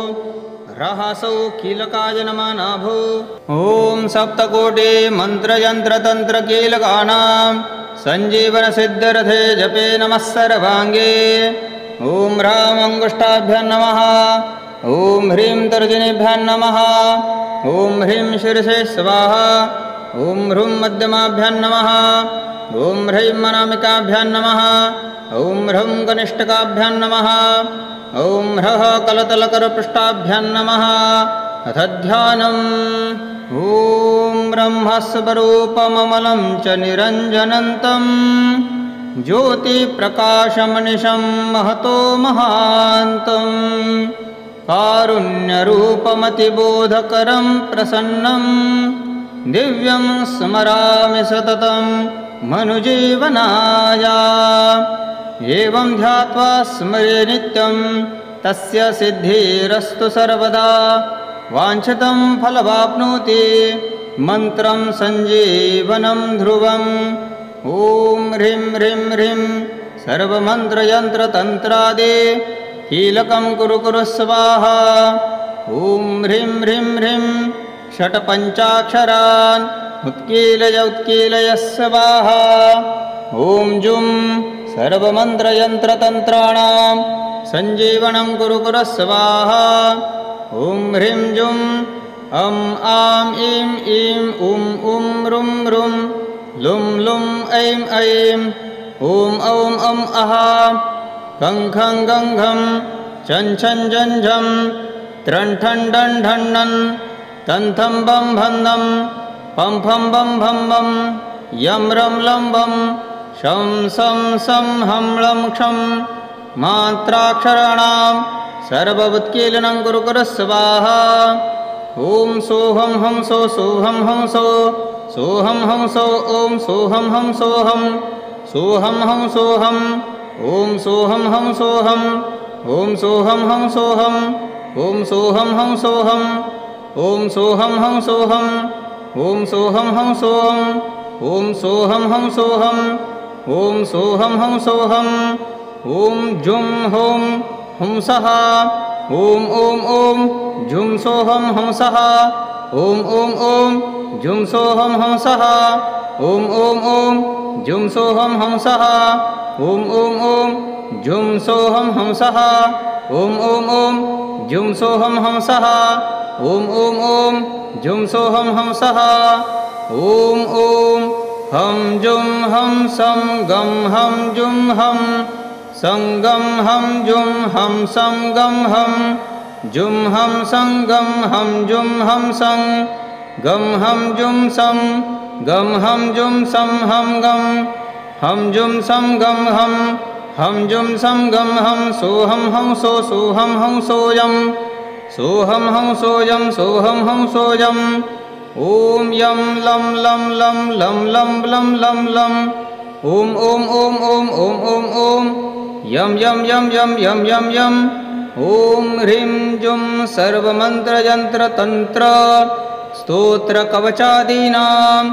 रहसौ कीलकाय नमः नाभो। ॐ सप्तकोटि मन्त्रयन्त्रतन्त्रकीलकानां सञ्जीवनसिद्धरथे जपे नमः सर्वाङ्गे। ॐ ह्रां अङ्गुष्ठाभ्यां नमः ॐ ह्रीं तर्जनीभ्यां नमः ॐ ह्रीं शिरसे स्वाहा ॐ ह्रूं मध्यमाभ्यां नमः ॐ ह्रीं अनामिकाभ्यां नमः ॐ ह्रौं कनिष्ठकाभ्यां नमः ॐ ह्रः कलतलकरपृष्ठाभ्यां नमः। अथ ध्यानम्। ॐ ब्रह्मस्वरूपममलं च निरञ्जनन्तं ज्योतिप्रकाशमनिशं महतो महान्तं कारुण्यरूपमतिबोधकरं प्रसन्नं दिव्यं स्मरामि सततं मनुजीवनाय। एवं ध्यात्वा स्मरे नित्यं तस्य सिद्धिरस्तु सर्वदा वाञ्छितं फलवाप्नोति मन्त्रं सञ्जीवनं ध्रुवम्। ॐ ह्रीं ह्रीं ह्रीं सर्वमन्त्रयन्त्रतन्त्रादि कीलकं कुरु कुरु स्वाहा। ॐ ह्रीं ह्रीं ह्रीं षट्पञ्चाक्षरान् उत्कीलय स्वाहा। ॐ जुं सर्वमन्त्रयन्त्रतन्त्राणां सञ्जीवनं कुरु कुरु स्वाहा। ॐ ह्रीं जुं अं आं ईं ईं उं उं रुं रुं लुं लुं ऐं ऐं ॐ औं अं अः खं खं गं घं छं छं झं झं त्रं ठं डं ढं णं तं थं बं भं नं पं फं बं भं बं यं रं लं वं शं सं सं हं लं क्षं मात्राक्षराणां सर्ववुत्कीलनं कुरु कुरु स्वाहा। ॐ सोऽहं हं सो सोऽहं हं सो सोऽहं हं सो ॐ सोऽहं हं सोऽहं सोऽहं हं सोऽहं ॐ सोऽहं हं सोऽहं ॐ सोऽहं हं सोऽहं ॐ सोऽहं हं सोऽहं ॐ सोऽहं हं सोऽहं ॐ सोऽहं हं सोऽहं ॐ सोऽहं हं सोऽहं ॐ सोऽहं हं सोऽहं ॐ जुं हों हंसः ॐ ॐ ॐ जुं सोऽहं हंसः ॐ ॐ ॐ जुं सोऽहं हंसः ॐ ॐ ॐ जुं सोऽहं हंसः ॐ ॐ ॐ जुं सोऽहं हंसः ॐ ॐ ॐ जुं सोऽहं हंसः ॐ ॐ ॐ जुं सोऽहं हंसः ॐ ॐ हं जुं हं सं गं हं जुं हं सं गं हं जुं हं सं गं हं जुं हं सं गं हं जुं हं सं गं हं जुं सं गं हं जुं सं हं गं हं जुं सं गं हं जुं सं गं हं सोऽहं हं सो सोऽहं हं सोऽयं सोऽहं हं सोऽयं सोऽहं हं सोऽयम्। ॐ यं लं लं लं लं लं लं लं लं ॐ ॐ ॐ ॐ ॐ ॐ ॐ यं यं यं यं यं यं यं ॐ ह्रीं जुं सर्वमन्त्रयन्त्रतन्त्र स्तोत्रकवचादीनां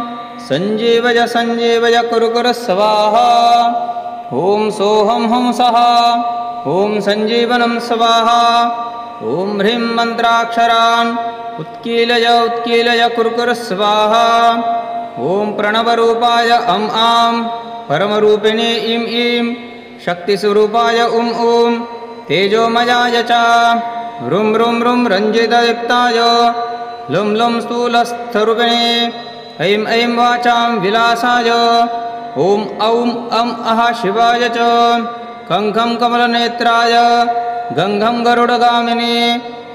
सञ्जीवय सञ्जीवय कुरु कुरु स्वाहा। ॐ सोऽहं हंसः ॐ सञ्जीवनं स्वाहा। ॐ ह्रीं मन्त्राक्षरान् उत्कीलय उत्कीलय कुरु कुरु स्वाहा। ॐ प्रणवरूपाय अं आं परमरूपिणे इं ईं शक्तिस्वरूपाय उं ऊं तेजोमयाय च रुं रुं रुं रञ्जितयुक्ताय लुं लुं स्थूलस्थरूपिणे ऐं ऐं वाचां विलासाय ॐ औं अं अः शिवाय च खं खं कमलनेत्राय गं घं गरुडगामिने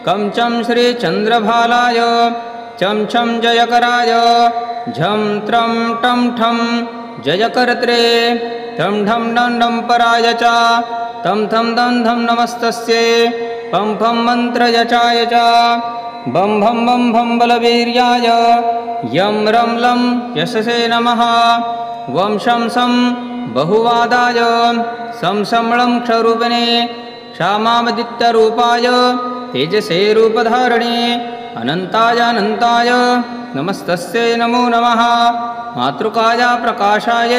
कं चं श्रीचन्द्रभालाय चं छं जयकराय झं त्रं टं ठं जयकर्त्रे ठं ढं डं डं पराय च तं थं दं धं नमस्तस्यै पं फं मन्त्रयचाय च बं भं बं भं बलवीर्याय यं रं लं यशसे नमः वं शं सं बहुवादाय सं लं क्षरूपिणे क्षामावदित्यरूपाय तेजसे रूपधारिणे अनन्ताय अनन्ताय नमस्तस्यै नमो नमः मातृकाय प्रकाशाय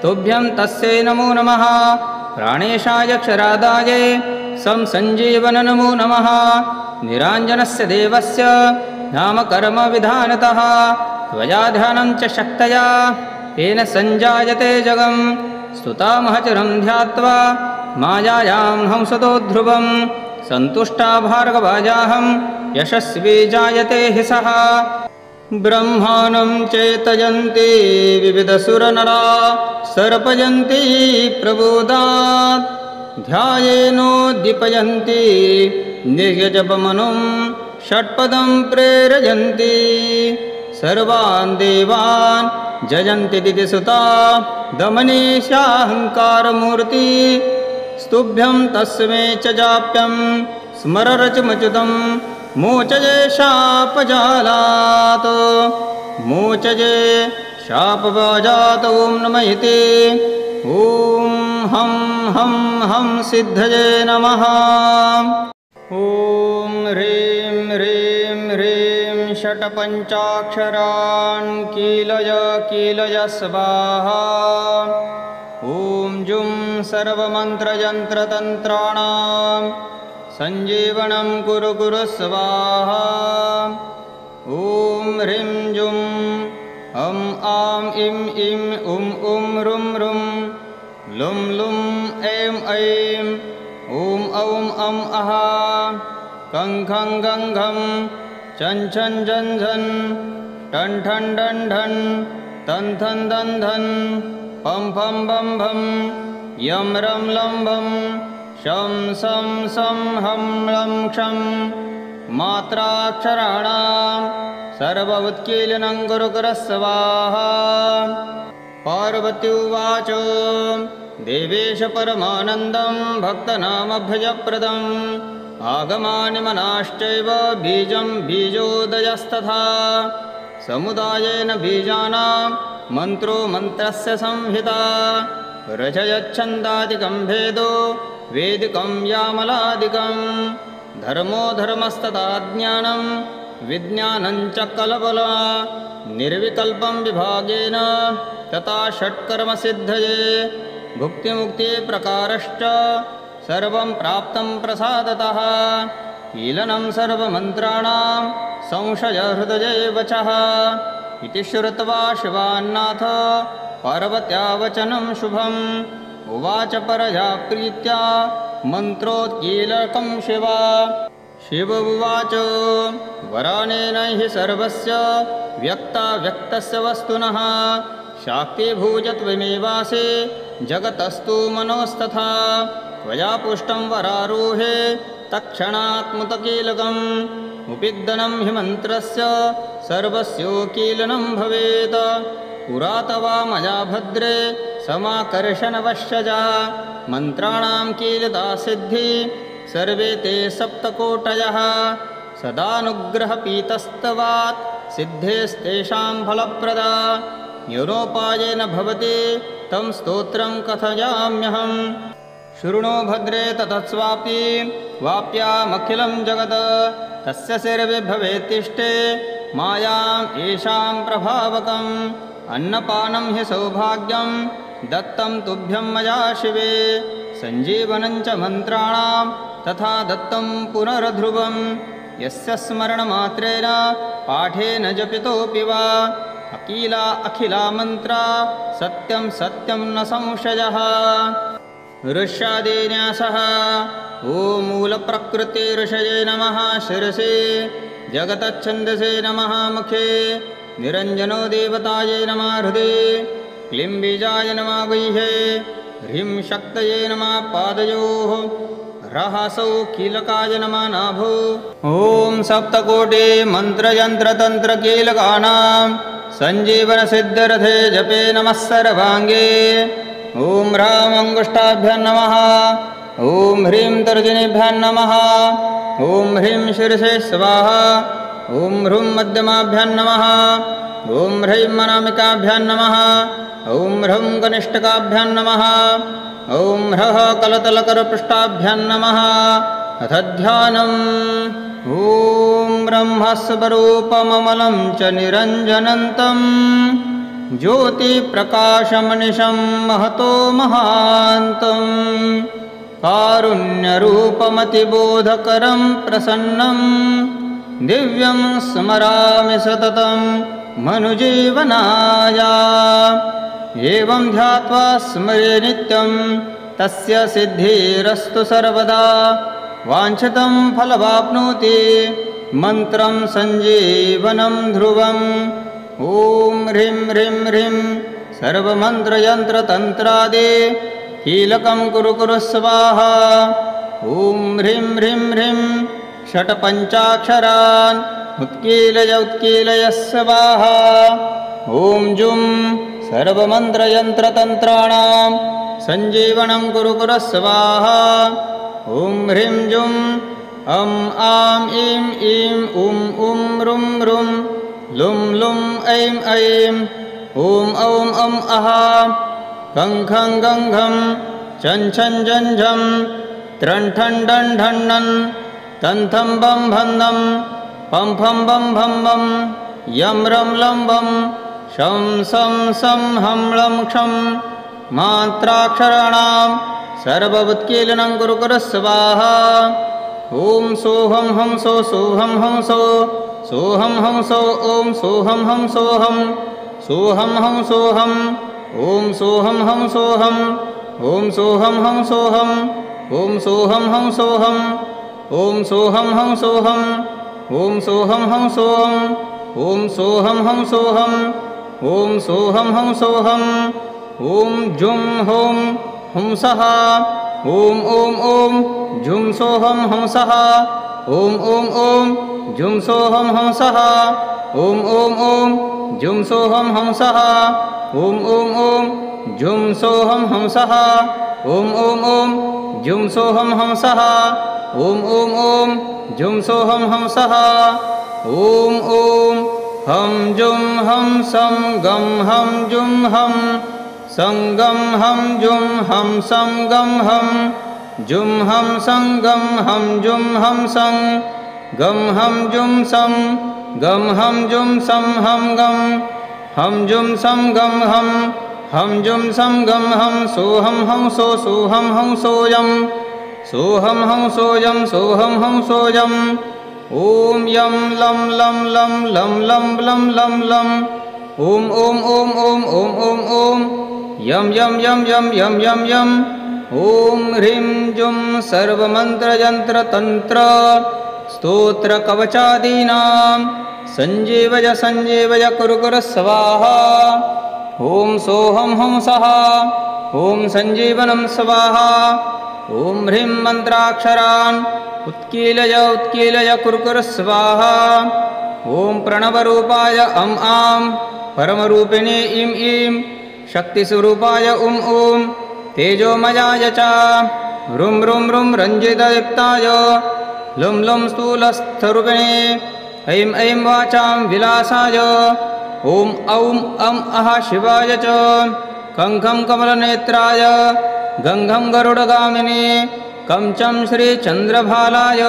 तुभ्यं तस्यै नमो नमः प्राणेशाय क्षरादाय सं सञ्जीवन नमो नमः निराञ्जनस्य देवस्य नामकर्मविधानतः त्वया ध्यानं च शक्तया तेन सञ्जायते जगं स्तुतामहचरं ध्यात्वा मायायां हंसतो ध्रुवं सन्तुष्टा भार्गवाजाहं यशस्वी जायते हि सः ब्रह्माणं चेतयन्ति विविधसुरनरा सर्पयन्ति प्रबोधात् ध्यायेनोद्दीपयन्ति निर्यजपमनुं षट्पदं प्रेरयन्ति सर्वान् देवान् जयन्ति दितिसुता दमनीशाहङ्कारमूर्ति स्तुभ्यं तस्मै च जाप्यं स्मररचमच्युतं मोचये शापजालात् मोचये शापवाजात् ॐ नमः इति ॐ हं हं हं सिद्धये नमः ॐ ह्रीं ह्रीं ह्रीं षट्पञ्चाक्षरान् कीलय कीलय स्वाहा ॐ जुं सर्वमन्त्रयन्त्रतन्त्राणां सञ्जीवनं कुरु कुरु स्वाहा ॐ ह्रीं जुं अं आं इं इं उं उं रुं रुं लुं लुं ऐं ऐं ॐ औं अं अः कं खं गं घं चं छं झं झं टं ठं डं ढं तं थं दं धं पं फं बं भं यं रं लं भं शं सं सं हं लं क्षं मात्राक्षराणां सर्वोत्कीलनं कुरु कुरु स्वाहा पार्वती उवाच देवेश परमानन्दं भक्तनामभयप्रदम् आगमानि मनाश्चैव बीजं बीजोदयस्तथा समुदायेन बीजानां मन्त्रो मन्त्रस्य संहिता रचयच्छन्दादिकं भेदो वेदिकं यामलादिकं धर्मो धर्मस्तथा ज्ञानं विज्ञानं च कलबला निर्विकल्पं विभागेन तथा षट्कर्मसिद्धये भुक्तिमुक्तिप्रकारश्च सर्वं प्राप्तं प्रसादतः कीलनं सर्वमन्त्राणां संशयहृदये वचः इति श्रुत्वा शिवान्नाथ पार्वत्या वचनं शुभम् उवाच परया प्रीत्या मन्त्रोत्कीलकं शिवा शिव उवाच वरानेन हि सर्वस्य व्यक्ताव्यक्तस्य वस्तुनः शाक्तिभूजत्वमेवासि जगतस्तु मनोस्तथा त्वया पुष्टं वरारोहे तत्क्षणात्मुतकीलकम् उपिग्दनं हि मन्त्रस्य सर्वस्योकीलनं भवेत् पुरा तवा मया भद्रे समाकर्षणवश्यजा मन्त्राणां कीलता सिद्धि सर्वे ते सप्तकोटयः सदानुग्रहपीतस्तवात् सिद्धेस्तेषां फलप्रदा योनोपायेन भवति तं स्तोत्रं कथयाम्यहम् शृणु भद्रे ततस्वापि वाप्यामखिलं जगत् तस्य सर्वे भवेत्तिष्ठे मायाम् येषां प्रभावकम् अन्नपानं हि सौभाग्यं दत्तं तुभ्यं मया शिवे सञ्जीवनं च मन्त्राणां तथा दत्तं पुनर्ध्रुवं यस्य स्मरणमात्रेण पाठेन जपितोऽपि वा अकीला अखिला मन्त्रा सत्यं सत्यं न संशयः ऋष्यादिन्यासः ॐ मूलप्रकृते ऋषये नमः शिरसे जगतच्छन्दसे नमः मुखे निरञ्जनो देवतायै नमः हृदे, क्लीं बीजाय नमः गुह्ये, ह्रीं शक्तये नमः पादयोः, रहसौ कीलकाय नमः नाभो। ॐ सप्तकोटि मन्त्रयन्त्रतन्त्रकीलकानां सञ्जीवनसिद्धरथे जपे नमः सर्वाङ्गे। ॐ ह्रां अङ्गुष्ठाभ्यां नमः, ॐ ह्रीं तर्जनीभ्यां नमः, ॐ ह्रीं शिरसे स्वाहा, ॐ ह्रूं मध्यमाभ्यां नमः, ॐ ह्रीं अनामिकाभ्यां नमः, ॐ ह्रौं कनिष्ठकाभ्यां नमः, ॐ ह्रः कलतलकरपृष्ठाभ्यां नमः। अथ ध्यानम्। ॐ ब्रह्मस्वरूपममलं च निरञ्जनन्तं ज्योतिप्रकाशमनिशं महतो महान्तं, कारुण्यरूपमतिबोधकरं प्रसन्नं, दिव्यं स्मरामि सततं मनुजीवनाय। एवं ध्यात्वा स्मरे नित्यं तस्य सिद्धिरस्तु सर्वदा, वाञ्छितं फलवाप्नोति मन्त्रं सञ्जीवनं ध्रुवम्। ॐ ह्रीं ह्रीं ह्रीं सर्वमन्त्रयन्त्रतन्त्रादि कीलकं कुरु कुरु स्वाहा। ॐ ह्रीं ह्रीं ह्रीं षट्पञ्चाक्षरान् उत्कीलय स्वाहा। ॐ जुं सर्वमन्त्रयन्त्रतन्त्राणां सञ्जीवनं कुरु कुरु स्वाहा। ॐ ह्रीं जुं अं आं ईं ईं उं उं रुं रुं लुं लुं ऐं ऐं ॐ औं अं अः खं खं गं घं छं छं झं झं त्रं ठं डं ढं णं तं थं बं भं नं पं फं बं भं बं यं रं लं वं शं सं सं हं लं क्षं मात्राक्षराणां सर्ववुत्कीलनं कुरु कुरु स्वाहा। ॐ सोऽहं हं सो सोऽहं हं सो सोऽहं हं सो ॐ सोऽहं हं सोऽहं सोऽहं हं सोऽहं ॐ सोऽहं हं सोऽहं ॐ सोऽहं हं सोऽहं ॐ सोऽहं हं सोऽहं ॐ सोऽहं हं सोऽहं ॐ सोऽहं हं सोऽहं ॐ सोऽहं हं सोऽहं ॐ सोऽहं हं सोऽहं ॐ जुं हों हंसः ॐ ॐ ॐ जुं सोऽहं हंसः ॐ ॐ ॐ जुं सोऽहं हंसः ॐ ॐ ॐ जुं सोऽहं हंसः ॐ ॐ ॐ जुं सोऽहं हंसः ॐ ॐ ॐ जुं सोऽहं हंसः ॐ ॐ ॐ जुं सोऽहं हंसः ॐ ॐ हं जुं हं सं गं हं जुं हं सं गं हं जुं हं सं गं हं जुं हं सं गं हं जुं हं सं गं हं जुं सं गं हं जुं सं हं गं हं जुं सं गं हं जुं सं गं हं सोऽहं हं सो सोऽहं हं सोऽयं सोऽहं हं सोऽयं सोऽहं हं सोऽयं ॐ यं लं लं लं लं लं लं लं लं ॐ ॐ ॐ ॐ ॐ ॐ ॐ यं यं यं यं यं यं यं ॐ ह्रीं जुं सर्वमन्त्रयन्त्रतन्त्र स्तोत्रकवचादीनां सञ्जीवय सञ्जीवय कुरु कुरु स्वाहा। ॐ सोऽहं हंसः ॐ सञ्जीवनं स्वाहा। ॐ ह्रीं मन्त्राक्षरान् उत्कीलय कुरु कुरु स्वाहा। ॐ प्रणवरूपाय अं आं परमरूपिणे ईं ईं शक्तिस्वरूपाय उं ऊं तेजोमयाय च ह्रूं ह्रूं ह्रूं रञ्जितयुक्ताय लुं लुं स्थूलस्थरूपिणे ऐं ऐं वाचां विलासाय ॐ औं अं अः शिवाय च खं खं कमलनेत्राय गं घं गरुडगामिने कं चं श्रीचन्द्रभालाय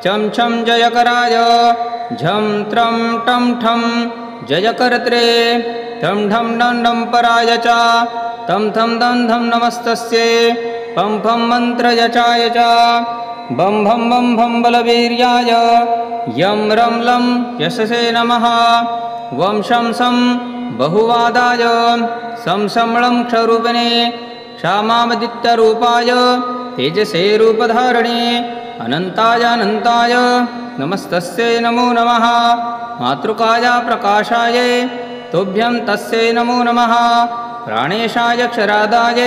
चं छं जयकराय झं त्रं टं ठं जयकर्त्रे ठं ढं डं डं पराय च तं थं दं धं नमस्तस्यै पं फं मन्त्रयचाय च बं भं बं भं बलवीर्याय यं रं लं यशसे नमः वं शं सं बहुवादाय सं लं क्षरूपिणे क्षामादित्यरूपाय तेजसे रूपधारिणे अनन्ताय अनन्ताय नमस्तस्यै नमो नमः। मातृकाया प्रकाशाय तुभ्यं तस्यै नमो नमः प्राणेशाय क्षरादाय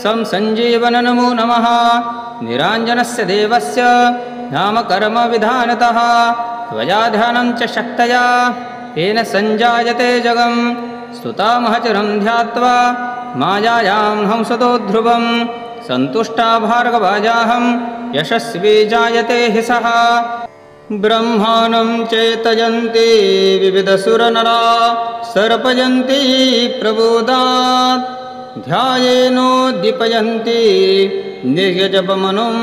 संसञ्जीवन नमो नमः निराञ्जनस्य देवस्य नामकर्मविधानतः त्वया ध्यानं च शक्तया तेन सञ्जायते जगम् स्तुतामहचरं ध्यात्वा मायायां हंसतो ध्रुवं सन्तुष्टा भार्गवाजाहं यशस्वी जायते हि सः ब्रह्माणं चेतयन्ति विविधसुरनरा सर्पयन्ति प्रबोधात् ध्यायेनोद्दीपयन्ति निर्यजपमनुं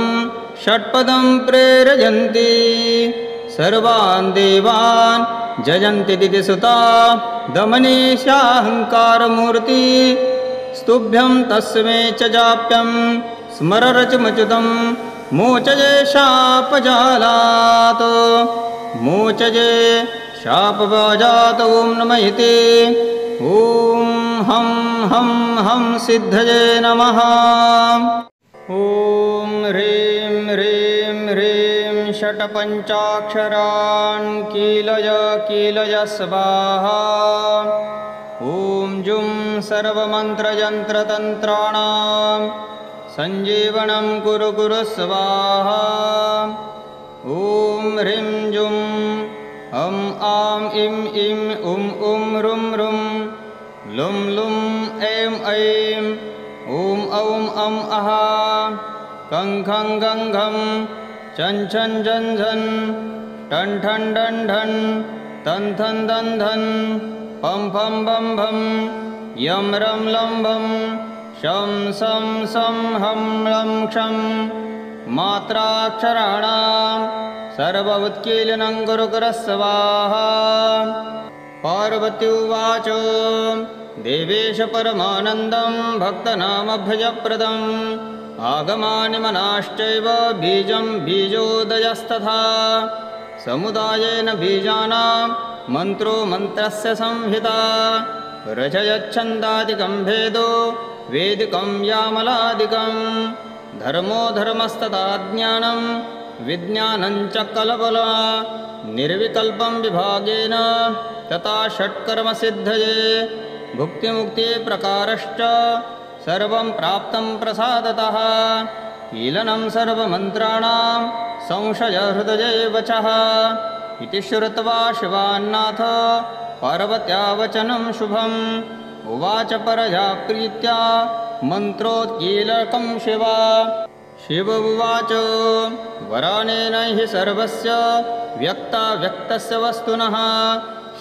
षट्पदं प्रेरयन्ति सर्वान् देवान् जयन्ति दितिसुता दमनीशाहङ्कारमूर्ति स्तुभ्यं तस्मै च जाप्यं स्मररचमच्युतं मोचये शापजालात् मोचये शापवाजात् ॐ नमः इति ॐ हं हं हं सिद्धये नमः ॐ ह्रीं ह्रीं ह्रीं षट्पञ्चाक्षरान् कीलय कीलय स्वाहा ॐ जुं सर्वमन्त्रयन्त्रतन्त्राणां सञ्जीवनं कुरु कुरु स्वाहा ॐ ह्रीं जुं हं आं इं इं उं रुं रुं लुं लुं ऐं ऐं ॐ औं अं अः खं खं गं घं चं चं झं झं ठं ठं डं ढं तं थं दं धं पं फं बं भं यं रं लं भं शं सं सं हं लं क्षं मात्राक्षराणां सर्व उत्कीलनं कुरु कुरु स्वाहा पार्वती उवाच देवेश परमानन्दं भक्तनामभयप्रदम् आगमानि मनाश्चैव बीजं बीजोदयस्तथा समुदायेन बीजानां मन्त्रो मन्त्रस्य संहिता रचयच्छन्दादिकं भेदो वेदिकं यामलादिकं धर्मो धर्मस्तथा ज्ञानं विज्ञानं च कलबला निर्विकल्पं विभागेन तथा षट्कर्मसिद्धये भुक्तिमुक्ति प्रकारश्च सर्वं प्राप्तं प्रसादतः कीलनं सर्वमन्त्राणां संशयहृदये वचः इति श्रुत्वा शिवान्नाथ पार्वत्या वचनं शुभम् उवाच परया प्रीत्या मन्त्रोत्कीलकं शिवा शिव उवाच वरानेन हि सर्वस्य व्यक्ताव्यक्तस्य वस्तुनः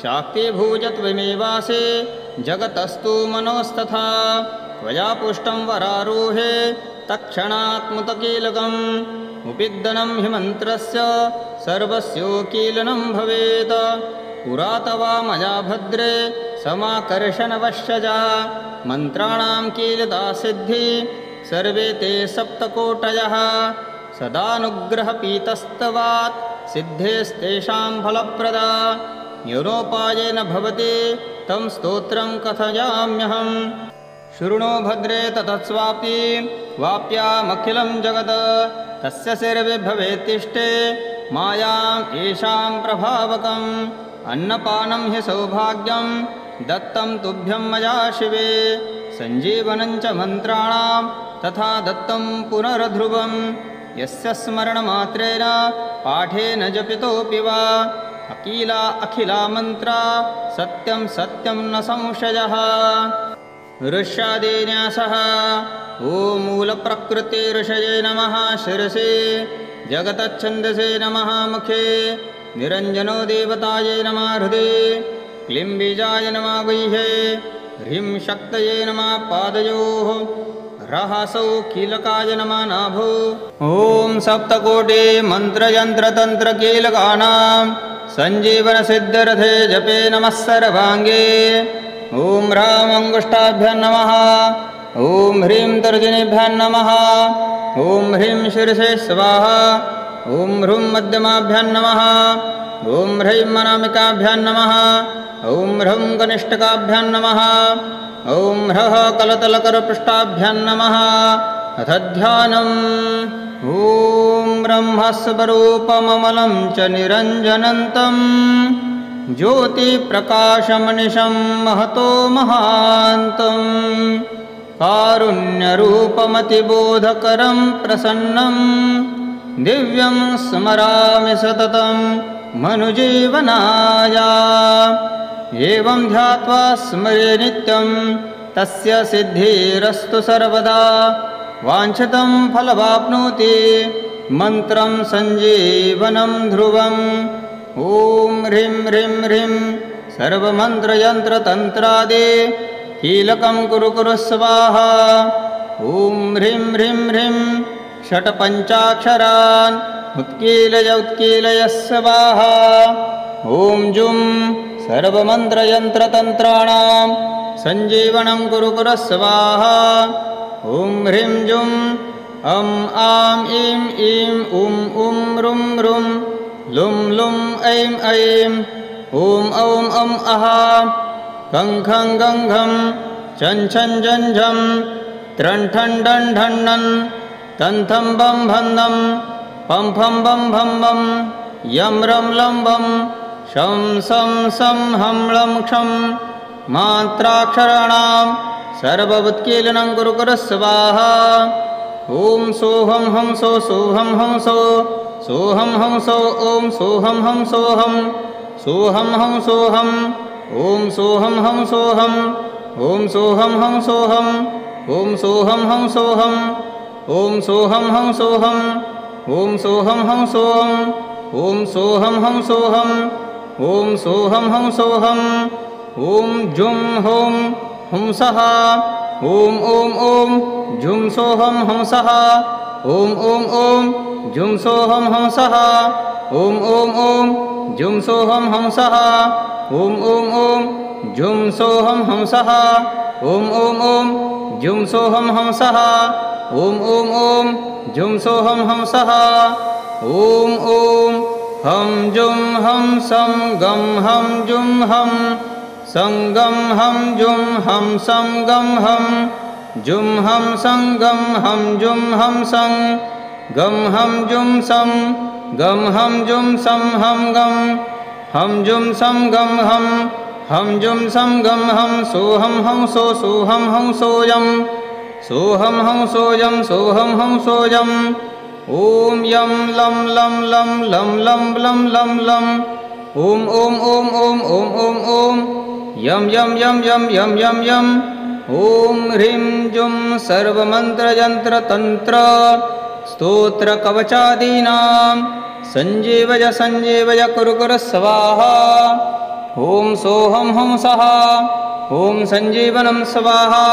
शाक्तिभूजत्वमेवासि जगतस्तु मनोस्तथा त्वया पुष्टं वरारोहे तत्क्षणात्मुतकीलकम् उपिग्दनं हि मन्त्रस्य सर्वस्योकीलनं भवेत् पुरा तवा मया भद्रे समाकर्षणवश्यजा मन्त्राणां कीलता सिद्धि सर्वे ते सप्तकोटयः सदानुग्रहपीतस्तवात् सिद्धेस्तेषां फलप्रदा योनोपायेन भवति तं स्तोत्रं कथयाम्यहम् शृणु भद्रे ततस्वापि वाप्यामखिलं जगत् तस्य सर्वे भवेत्तिष्ठे मायाम् येषां प्रभावकम् अन्नपानं हि सौभाग्यं दत्तं तुभ्यं मया शिवे सञ्जीवनं च मन्त्राणां तथा दत्तं पुनर्ध्रुवं यस्य स्मरणमात्रेण पाठेन जपितोऽपि वा अकीला अखिला मन्त्रा सत्यं सत्यं न संशयः ऋष्यादिन्यासः ॐ मूलप्रकृते ऋषये नमः शिरसे जगतच्छन्दसे नमः मुखे निरञ्जनो देवतायै नमः हृदये क्लीं बीजाय नमः गुह्ये ह्रीं शक्तये नमः पादयोः रहसौ कीलकाय नमः नाभो ॐ सप्तकोटि मन्त्रयन्त्रतन्त्रकीलकानां सञ्जीवनसिद्धरथे जपे नमः सर्वाङ्गे ॐ ह्रां अङ्गुष्ठाभ्यां नमः ॐ ह्रीं तर्जनीभ्यां नमः ॐ ह्रीं शिरसे स्वाहा ॐ ह्रूं मध्यमाभ्यां नमः ॐ ह्रीं अनामिकाभ्यां नमः ॐ ह्रौं कनिष्ठकाभ्यां नमः ॐ ह्रः कलतलकरपृष्ठाभ्यां नमः अथ ध्यानम् ॐ ब्रह्मस्वरूपममलं च निरञ्जनन्तं ज्योतिप्रकाशमनिशं महतो महान्तं कारुण्यरूपमतिबोधकरं प्रसन्नं दिव्यं स्मरामि सततं मनुजीवनाय। एवं ध्यात्वा स्मरे नित्यं तस्य सिद्धिरस्तु सर्वदा। वाञ्छितं फलवाप्नोति मन्त्रं सञ्जीवनं ध्रुवम्। ॐ ह्रीं ह्रीं ह्रीं सर्वमन्त्रयन्त्रतन्त्रादि कीलकं कुरु कुरु स्वाहा। ॐ ह्रीं ह्रीं ह्रीं षट्पञ्चाक्षरान् उत्कीलय स्वाहा। ॐ जुं सर्वमन्त्रयन्त्रतन्त्राणां सञ्जीवनं कुरु कुरु स्वाहा। ॐ ह्रीं जुं अं आं ईं ईं उं उं रुं रुं लुं लुं ऐं ऐं ॐ औं अं अः खं खं गं घं छं छं झं झं त्रं ठं डं ढं णं तं थं बं भं नं पं फं बं भं बं यं रं लं वं शं सं सं हं लं क्षं मात्राक्षराणां सर्ववुत्कीलनं कुरु कुरु स्वाहा। ॐ सोऽहं हं सो सोऽहं हं सो सोऽहं हं सो ॐ सोऽहं हं सोऽहं सोऽहं हं सोऽहं ॐ सोऽहं हं सोऽहं ॐ सोऽहं हं सोऽहं ॐ सोऽहं हं सोऽहं ॐ सोऽहं हं सोऽहं ॐ सोऽहं हं सोऽहं ॐ सोऽहं हं सोऽहं ॐ सोऽहं हं सोऽहं ॐ जुं हों हंसः ॐ ॐ ॐ जुं सोऽहं हंसः ॐ ॐ ॐ जुं सोऽहं हंसः ॐ ॐ ॐ जुं सोऽहं हंसः ॐ ॐ ॐ जुं सोऽहं हंसः ॐ ॐ ॐ जुं सोऽहं हंसः ॐ ॐ ॐ जुं सोऽहं हंसः ॐ ॐ हं जुं हं सं गं हं जुं हं सं गं हं जुं हं सं गं हं जुं हं सं गं हं जुं हं सं गं हं जुं सं गं हं जुं सं हं गं हं जुं सं गं हं जुं सं गं हं सोऽहं हं सो सोऽहं हं सोऽयं सोऽहं हं सोऽयं सोऽहं हं सोऽयं ॐ यं लं लं लं लं लं लं लं लं ॐ ॐ ॐ ॐ ॐ ॐ ॐ यं यं यं यं यं यं यं ॐ ह्रीं जुं सर्वमन्त्रयन्त्रतन्त्र स्तोत्रकवचादीनां सञ्जीवय सञ्जीवय कुरु कुरु स्वाहा। ॐ सोऽहं हंसः ॐ सञ्जीवनं स्वाहा।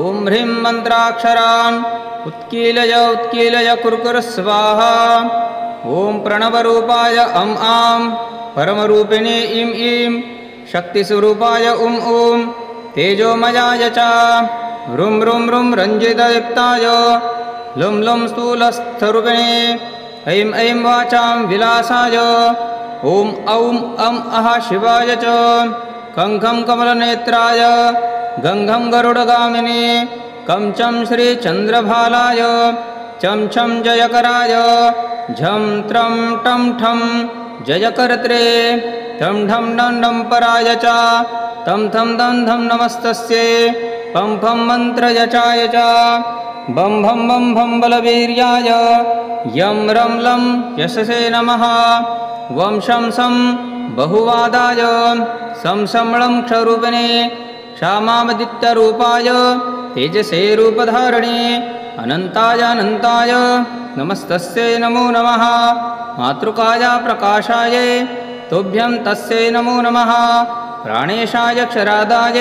ॐ ह्रीं मन्त्राक्षरान् उत्कीलय कुरु कुरु स्वाहा। ॐ प्रणवरूपाय अं आं परमरूपिणे ईं ईं शक्तिस्वरूपाय उं ऊं तेजोमयाय च रुं रुं रुं रञ्जितयुक्ताय लुं लुं स्थूलस्थरूपिणे ऐं ऐं वाचां विलासाय ॐ औं अं अः शिवाय च खं खं कमलनेत्राय गं घं गरुडगामिने कं चं श्रीचन्द्रभालाय चं छं जयकराय झं त्रं टं ठं जयकर्त्रे ठं ढं डं डं पराय च तं थं दं धं नमस्तस्यै पं फं मन्त्रयचाय च बं भं बं भं बलवीर्याय यं रं लं यशसे नमः वं शं सं बहुवादाय सं लं क्षरूपिणे क्षामादित्यरूपाय तेजसे रूपधारिणे अनन्ताय अनन्ताय नमस्तस्यै नमो नमः मातृकाय प्रकाशाय तुभ्यं तस्यै नमो नमः प्राणेशाय क्षरादाय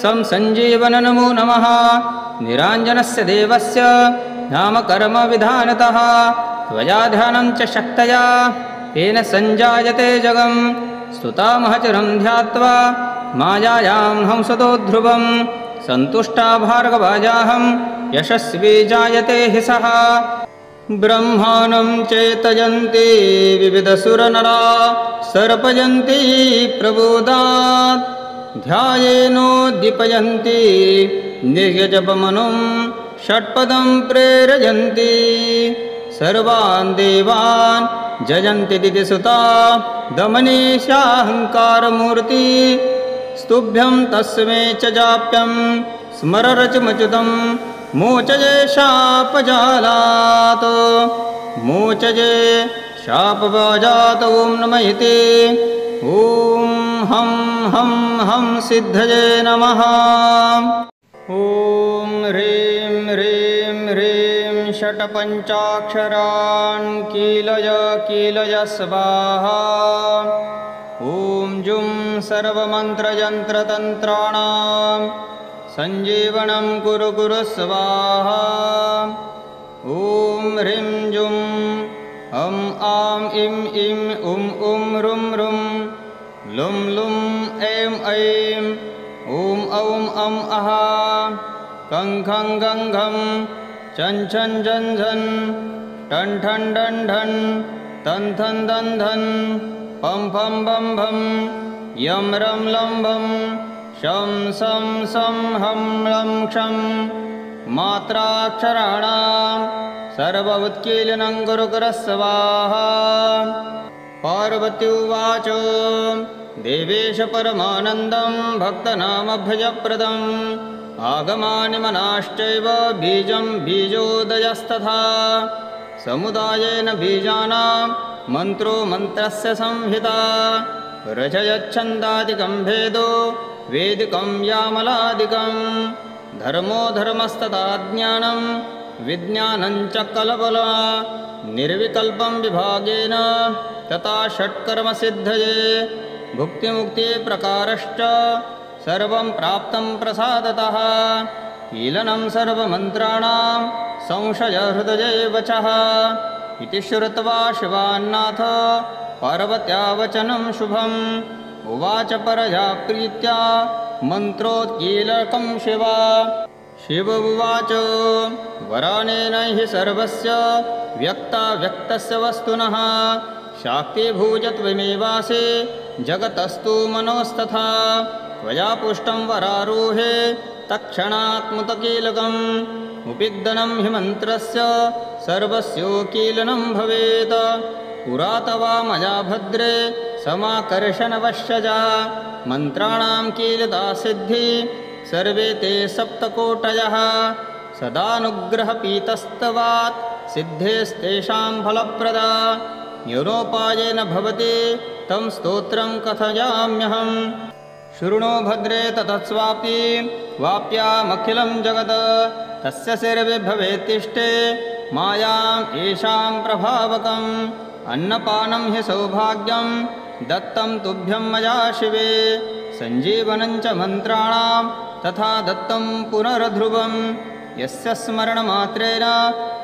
सं सञ्जीवन नमो नमः निराञ्जनस्य देवस्य नामकर्मविधानतः त्वया ध्यानं च शक्तया तेन सञ्जायते जगं स्तुतामहचरं ध्यात्वा मायायां हंसतो ध्रुवं सन्तुष्टा भार्गवाजाहं यशस्वी जायते हि सः ब्रह्माणं चेतयन्ति विविधसुरनरा सर्पयन्ति प्रबोधात् ध्यायेनोद्दीपयन्ति निर्यजपमनुं षट्पदं प्रेरयन्ति सर्वान् देवान् जयन्ति दितिसुता दमनीशाहङ्कारमूर्ति स्तुभ्यं तस्मै च जाप्यं स्मररचमच्युतं मोचये शापजालात् मोचये शापजात ॐ नमः इति ॐ हं हं हं सिद्धये नमः। ॐ ह्रीं ह्रीं ह्रीं षट्पञ्चाक्षरान् कीलय कीलय स्वाहा। ॐ जुं सर्वमन्त्रयन्त्रतन्त्राणां सञ्जीवनं कुरु कुरु स्वाहा। ॐ ह्रीं जुं हं आं इं इं उं उं रुं रुं लुं लुं ऐं ऐं ॐ औं अं अः कं खं गं घं चं छं झं झं ठं ठं डं ढं तं थं दं धं पं फं बं भं यं रं लं भं शं सं सं हं लं क्षं मात्राक्षराणां सर्व उत्कीलनं कुरु कुरु स्वाहा। पार्वती उवाच देवेश परमानन्दं भक्तनामभयप्रदम् आगमानि मनाश्चैव बीजं बीजोदयस्तथा समुदायेन बीजानां मन्त्रो मन्त्रस्य संहिता रचयच्छन्दादिकं भेदो वेदिकं यामलादिकं धर्मो धर्मस्तथा ज्ञानं विज्ञानं च कलबला निर्विकल्पं विभागेन तथा षट्कर्मसिद्धये भुक्तिमुक्तिप्रकारश्च सर्वं प्राप्तं प्रसादतः कीलनं सर्वमन्त्राणां संशयहृदये वचः इति श्रुत्वा शिवान्नाथ पार्वत्या वचनं शुभम् उवाच परया प्रीत्या मन्त्रोत्कीलकं शिवा। शिव उवाच वरानेन हि सर्वस्य व्यक्ताव्यक्तस्य वस्तुनः शाक्तिभूजत्वमेवासि जगतस्तु मनोस्तथा त्वया पुष्टं वरारोहे तत्क्षणात्मुतकीलकम् उपिग्दनं हि मन्त्रस्य सर्वस्योकीलनं भवेत् पुरा तवा मया भद्रे समाकर्षणवश्यजा मन्त्राणां कीलता सिद्धि सर्वे ते सप्तकोटयः सदानुग्रहपीतस्तवात् सिद्धेस्तेषां फलप्रदा योनोपायेन भवति तं स्तोत्रं कथयाम्यहम्। शृणु भद्रे ततस्वापि वाप्यामखिलं जगत् तस्य सर्वे भवेत्तिष्ठे मायाम् येषां प्रभावकम् अन्नपानं हि सौभाग्यं दत्तं तुभ्यं मया शिवे सञ्जीवनं च मन्त्राणां तथा दत्तं पुनरध्रुवं यस्य स्मरणमात्रेण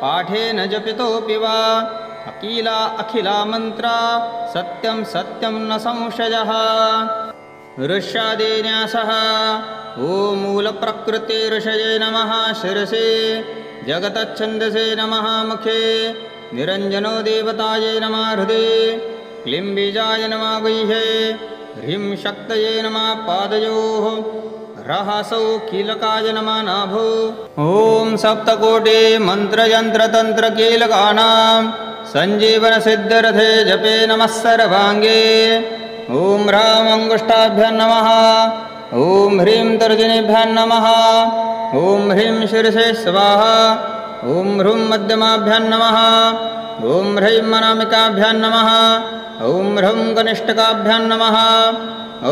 पाठेन जपितोऽपि वा अकीला अखिला मन्त्रा सत्यं सत्यं न संशयः। ऋष्यादिन्यासः ॐ मूलप्रकृते ऋषये नमः शिरसे जगतच्छन्दसे नमः मुखे निरञ्जनो देवतायै नमः हृदये क्लीं बीजाय नमः गुह्ये ह्रीं शक्तये नमः पादयोः रहसौ कीलकाय नमः नाभो। ॐ सप्तकोटि मन्त्रयन्त्रतन्त्रकीलकानां सञ्जीवनसिद्धरथे जपे नमः सर्वाङ्गे। ॐ ह्रां अङ्गुष्ठाभ्यां नमः ॐ ह्रीं तर्जनीभ्यां नमः ॐ ह्रीं शिरसे स्वाहा ॐ ह्रूं मध्यमाभ्यां नमः ॐ ह्रीं अनामिकाभ्यां नमः ॐ ह्रौं कनिष्ठकाभ्यां नमः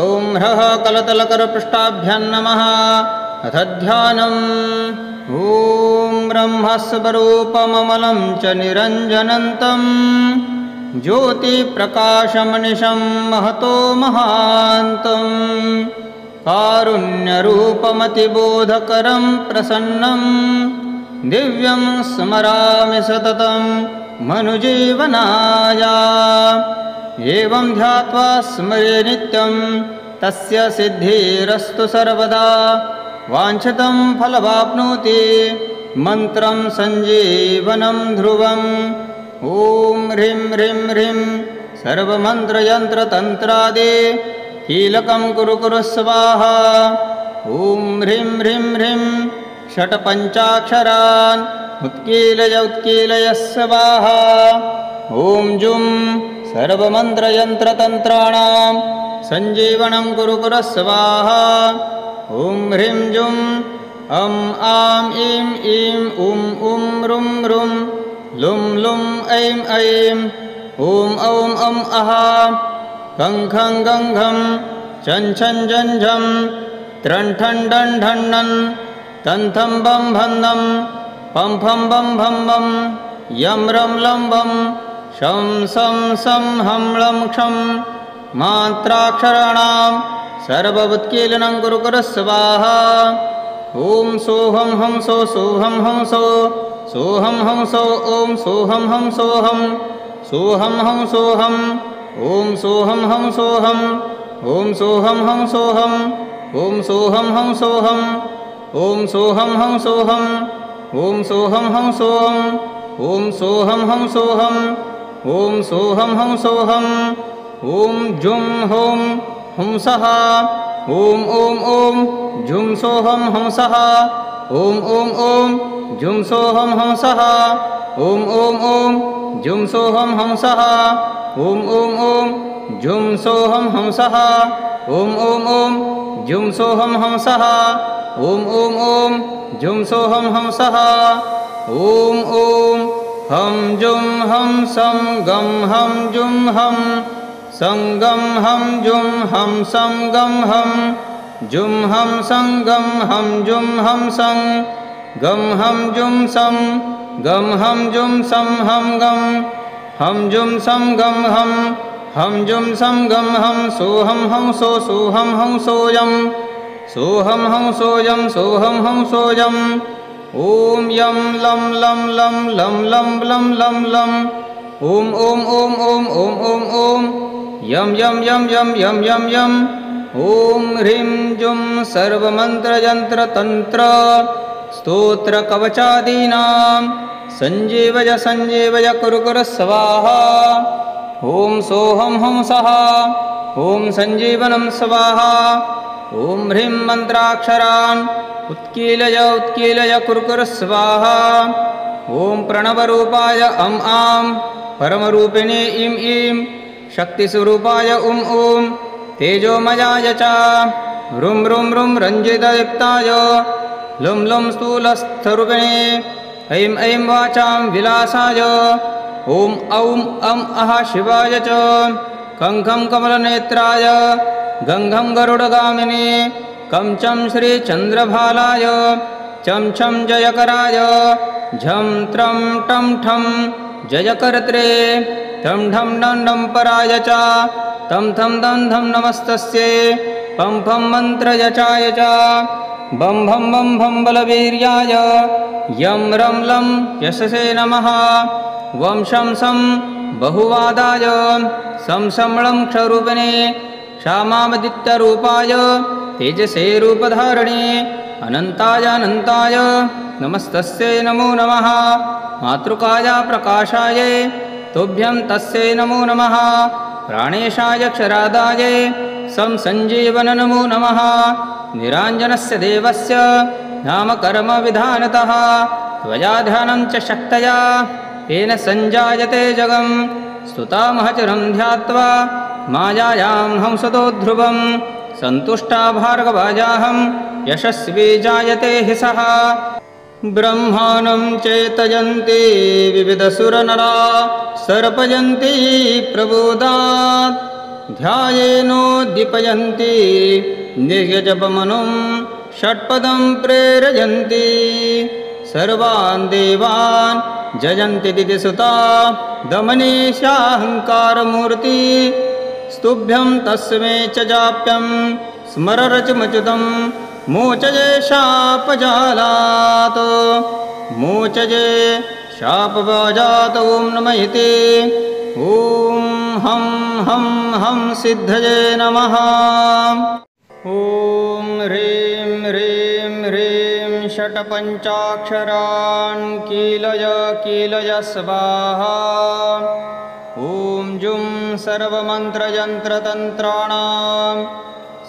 ॐ ह्रः कलतलकरपृष्ठाभ्यां नमः अथ ध्यानम्। ॐ ब्रह्मस्वरूपममलं च निरञ्जनन्तं ज्योतिप्रकाशमनिशं महतो महान्तं कारुण्यरूपमतिबोधकरं प्रसन्नं दिव्यं स्मरामि सततं मनुजीवनाय। एवं ध्यात्वा स्मरे नित्यं तस्य सिद्धिरस्तु सर्वदा वाञ्छितं फलवाप्नोति मन्त्रं सञ्जीवनं ध्रुवम्। ॐ ह्रीं ह्रीं ह्रीं सर्वमन्त्रयन्त्रतन्त्रादि कीलकं कुरु कुरु स्वाहा। ॐ ह्रीं ह्रीं ह्रीं षट्पञ्चाक्षरान् उत्कीलय उत्कीलय स्वाहा। ॐ ॐ जुं सर्वमन्त्रयन्त्रतन्त्राणां सञ्जीवनं कुरु कुरः स्वाहा ॐ ह्रीं जुं अं आं ईं ईं उं उं रुं रुं लुं लुं ऐं ऐं ॐ औं अं अः खं खं गं घं छं छं झं झं त्रं ठं डं ढं णं तं थं बं भं नं पं फं बं भं बं यं रं लं वं शं सं सं हं लं क्षं मात्राक्षराणां सर्ववुत्कीलनं कुरु कुरः स्वाहा ॐ सोऽहं हं सो सोऽहं हं सो सोऽहं हं सो ॐ सोऽहं हं सोऽहं सोऽहं हं सोऽहं ॐ सोऽहं हं सोऽहं ॐ सोऽहं हं सोऽहं ॐ सोऽहं हं सोऽहं ॐ सोऽहं हं सोऽहं ॐ सोऽहं हं सोऽहं ॐ सोऽहं हं सोऽहं ॐ सोऽहं हं सोऽहं ॐ जुं हों हंसः ॐ ॐ ॐ जुं सोऽहं हंसः ॐ ॐ ॐ जुं सोऽहं हंसः ॐ ॐ ॐ जुं सोऽहं हंसः ॐ ॐ ॐ जुं सोऽहं हंसः ॐ ॐ ॐ जुं सोऽहं हंसः ॐ ॐ ॐ जुं सोऽहं हंसः ॐ ॐ हं जुं हं सं गं हं जुं हं सं गं हं जुं हं सं गं हं जुं हं सं गं हं जुं हं सं गं हं जुं सं गं हं जुं सं हं गं हं जुं सं गं हं जुं सं गं हं सोऽहं हं सो सोऽहं हं सोऽयं सोऽहं हं सोऽयं सोऽहं हं सोऽयं ॐ यं लं लं लं लं लं लं लं लं ॐ ॐ ॐ ॐ ॐ ॐ ॐ यं यं यं यं यं यं यं ॐ ह्रीं जुं सर्वमन्त्रयन्त्रतन्त्र स्तोत्रकवचादीनां सञ्जीवय सञ्जीवय कुरु कुरः स्वाहा ॐ सोऽहं हंसः ॐ सञ्जीवनं स्वाहा ॐ ह्रीं मन्त्राक्षरान् उत्कीलय उत्कीलय कुरु कुरः स्वाहा ॐ प्रणवरूपाय अं आं परमरूपिणे इं ईं शक्तिस्वरूपाय उं ऊं तेजोमयाय च रुं रुं रुं रञ्जितयुक्ताय लुं लुं स्थूलस्थरूपिणे ऐं ऐं वाचां विलासाय ॐ औं अं अः शिवाय च खं खं कमलनेत्राय गं घं गरुडगामिने कं चं श्रीचन्द्रभालाय चं छं जयकराय झं त्रं टं ठं जयकर्त्रे ठं ढं डं डं पराय च तं थं दं धं नमस्तस्यै पं फं मन्त्रयचाय च बं भं बं भं बलवीर्याय यं रं लं यशसे नमः वं शं सं बहुवादाय सं लं क्षरूपिणे क्षामादित्यरूपाय तेजसे रूपधारिणे अनन्ताय अनन्ताय नमस्तस्यै नमो नमः मातृकाय प्रकाशाय तुभ्यं तस्यै नमो नमः प्राणेशाय क्षरादाय सं सञ्जीवन नमो नमः निराञ्जनस्य देवस्य नामकर्मविधानतः त्वया ध्यानं च शक्तया तेन सञ्जायते जगं स्तुतामः चिरं ध्यात्वा मायायां हंसतो ध्रुवं सन्तुष्टा भार्गवाजाहं यशस्वी जायते हि सः ब्रह्माणं चेतयन्ति विविधसुरनरा सर्पयन्ति प्रबोधात् ध्यायेनोद्दीपयन्ति निर्यजपमनुं षट्पदं प्रेरयन्ति सर्वान् देवान् जयन्ति दिदिसुता दमनीशाहङ्कारमूर्ति स्तुभ्यं तस्मै च जाप्यं स्मररचमच्युतं मोचये शापजालात् मोचये शापवाजात् ॐ नमः इति ॐ हं हं हं सिद्धये नमः ॐ ह्रीं ह्रीं ह्रीं षट्पञ्चाक्षरान् कीलय कीलय स्वाहा ॐ जुं सर्वमन्त्रयन्त्रतन्त्राणां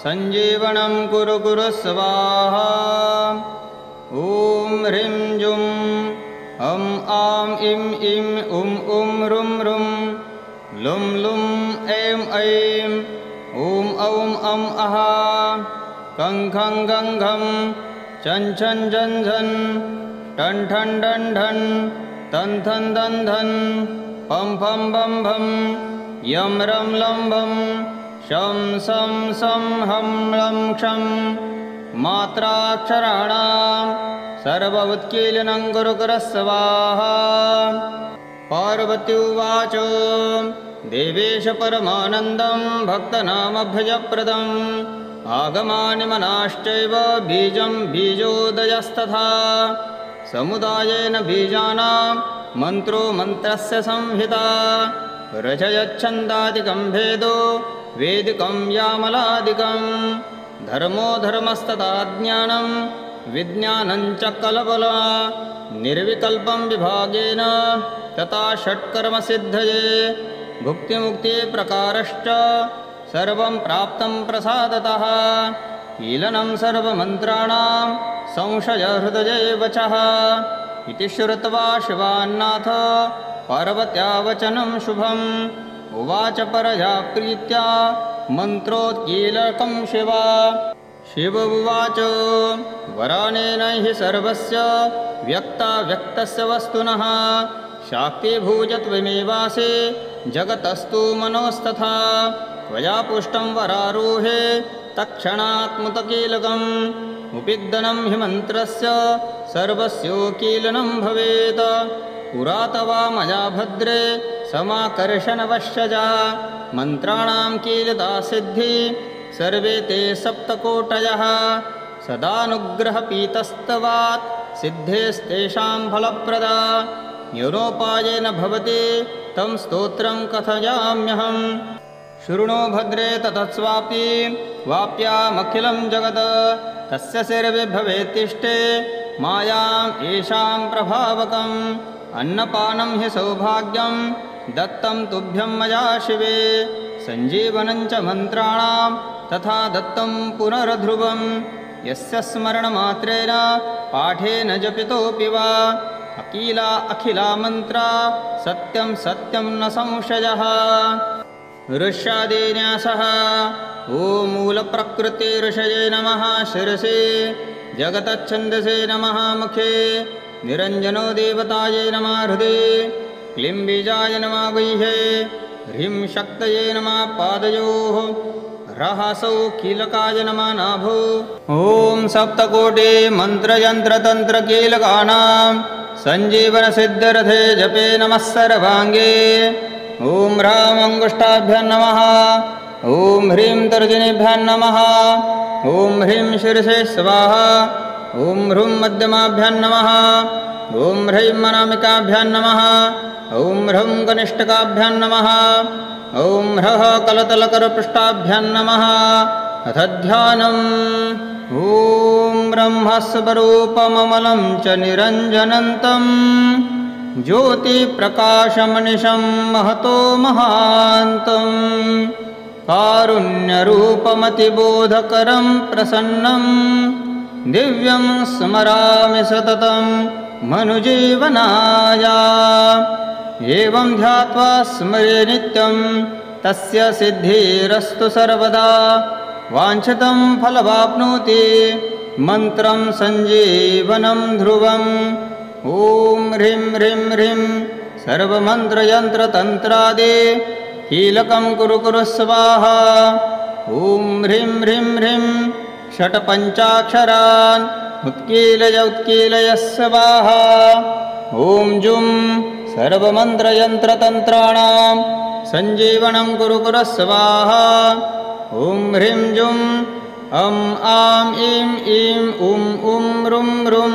सञ्जीवनं कुरु कुरु स्वाहा ॐ ह्रीं जुं अं आं इं इं उं रुं रुं लुं लुं ऐं ऐं ॐ औं अं अः खं खं गं घं छं छं झं झं ठं ठं डं ढं तं थं दं धं पं फं बं भं यं रं लं भं शं सं सं हं लं क्षं मात्राक्षराणां सर्वोत्कीलनं कुरु कुरः स्वाहा। पार्वती उवाच देवेश परमानन्दं भक्तनामभयप्रदम् आगमानि मनाश्चैव बीजं बीजोदयस्तथा समुदायेन बीजानां मन्त्रो मन्त्रस्य संहिता रचयच्छन्दादिकं भेदो वेदिकं यामलादिकं धर्मो धर्मस्तथा ज्ञानं विज्ञानं च कलबला निर्विकल्पं विभागेन तथा षट्कर्मसिद्धये भुक्तिमुक्तिप्रकारश्च सर्वं प्राप्तं प्रसादतः कीलनं सर्वमन्त्राणां संशयहृदये वचः इति श्रुत्वा शिवान्नाथ पार्वत्या वचनं शुभम् उवाच परया प्रीत्या मन्त्रोत्कीलकं शिवा। शिव उवाच वरानेन हि सर्वस्य व्यक्ताव्यक्तस्य वस्तुनः शाक्तिभूजत्वमेवासि जगतस्तु मनोस्तथा त्वया पुष्टं वरारोहे तत्क्षणात्मुतकीलकम् उपिग्दनं हि मन्त्रस्य सर्वस्योकीलनं भवेत् पुरा तवा मया भद्रे समाकर्षणवश्यजा मन्त्राणां कीलता सिद्धि सर्वे ते सप्तकोटयः सदानुग्रहपीतस्तवात् सिद्धेस्तेषां फलप्रदा योनोपायेन भवति तं स्तोत्रं कथयाम्यहम्। शृणु भद्रे ततस्वापि वाप्यामखिलं जगत् तस्य सर्वे भवेत्तिष्ठे मायाम् येषां प्रभावकम् अन्नपानं हि सौभाग्यं दत्तं तुभ्यं मया शिवे सञ्जीवनं च मन्त्राणां तथा दत्तं पुनर्ध्रुवं यस्य स्मरणमात्रेण पाठेन जपितोऽपि वा अकीला अखिला मन्त्रा सत्यं सत्यं न संशयः। ऋष्यादिन्यासः ॐ मूलप्रकृतिऋषये नमः शिरसे जगतच्छन्दसे नमः मुखे निरञ्जनो देवतायै नमः हृदये क्लीं बीजाय नमः गुह्ये ह्रीं शक्तये नमः पादयोः रहसौ कीलकाय नमः नाभो। ॐ सप्तकोटि मन्त्रयन्त्रतन्त्रकीलकानां सञ्जीवनसिद्धरथे जपे नमः सर्वाङ्गे। ॐ ह्रां अङ्गुष्ठाभ्यां नमः ॐ ह्रीं तर्जनीभ्यां नमः ॐ ह्रीं शिरसे स्वाहा ॐ ह्रूं मध्यमाभ्यां नमः ॐ ह्रीं अनामिकाभ्यां नमः ॐ ह्रौं कनिष्ठकाभ्यां नमः ॐ ह्रः कलतलकरपृष्ठाभ्यां नमः अथ ध्यानम् ॐ ब्रह्मस्वरूपममलं च निरञ्जनन्तं ज्योतिप्रकाशमनिशं महतो महान्तं कारुण्यरूपमतिबोधकरं प्रसन्नं दिव्यं स्मरामि सततं मनुजीवनाय। एवं ध्यात्वा स्मरे नित्यं तस्य सिद्धिरस्तु सर्वदा वाञ्छितं फलवाप्नोति मन्त्रं सञ्जीवनं ध्रुवम्। ॐ ह्रीं ह्रीं ह्रीं सर्वमन्त्रयन्त्रतन्त्रादि कीलकं कुरु कुरु स्वाहा। ॐ ह्रीं ह्रीं ह्रीं षट्पञ्चाक्षरान् उत्कीलय उत्कीलय स्वाहा। ॐ जुं सर्वमन्त्रयन्त्रतन्त्राणां सञ्जीवनं कुरु कुरु स्वाहा। ॐ ह्रीं जुं अं आं इं ईं उं रुं रुं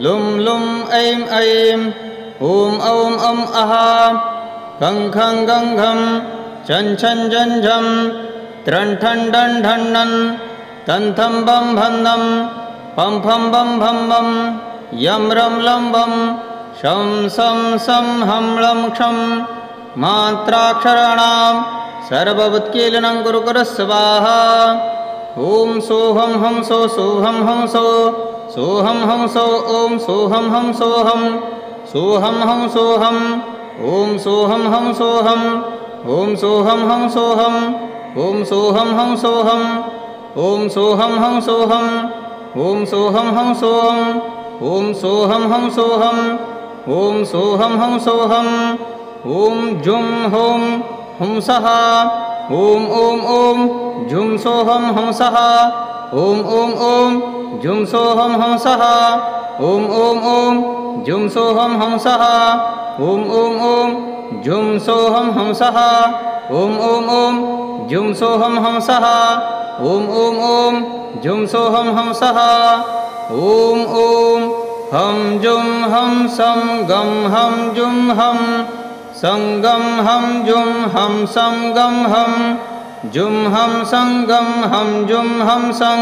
लुं लुं ऐं ऐं ॐ औं अं अः खं खं गं घं छं छं झं झं त्रं ठं डं ढं णं तं थं बं भं नं पं फं बं भं बं यं रं लं भं शं सं सं हं लं क्षं मात्राक्षराणां सर्वोत्कीलनं कुरु कुरु स्वाहा। ॐ सोऽहं हं सो सोऽहं हं सो सोऽहं हं सो ॐ सोऽहं हं सोऽहं सोहम हम सोहम ॐ सोहम हम सोहम ॐ सोहम हम सोहम ॐ सोहम हम सोहम ॐ सोहम हम सोहम ॐ सोहम हम सोहम ॐ सोहम हम सोहम ॐ सोहम हम सोहम ॐ जुं होम हंसः ॐ ॐ ॐ जुं सोहम हंसः ॐ ॐ ॐ जुं सोहम हंसः ॐ ॐ ॐ जुं सोहम हंसः ॐ ॐ ॐ जुं सोहम हंसः ॐ ॐ ॐ जुं सोहम हंसः ॐ ॐ ॐ जुं सोहम हंसः ॐ ॐ हम जुं हम सं गं हम जुं हम संगं हम जुं हम संगं हम जुं हम संगं हम जुं हम सं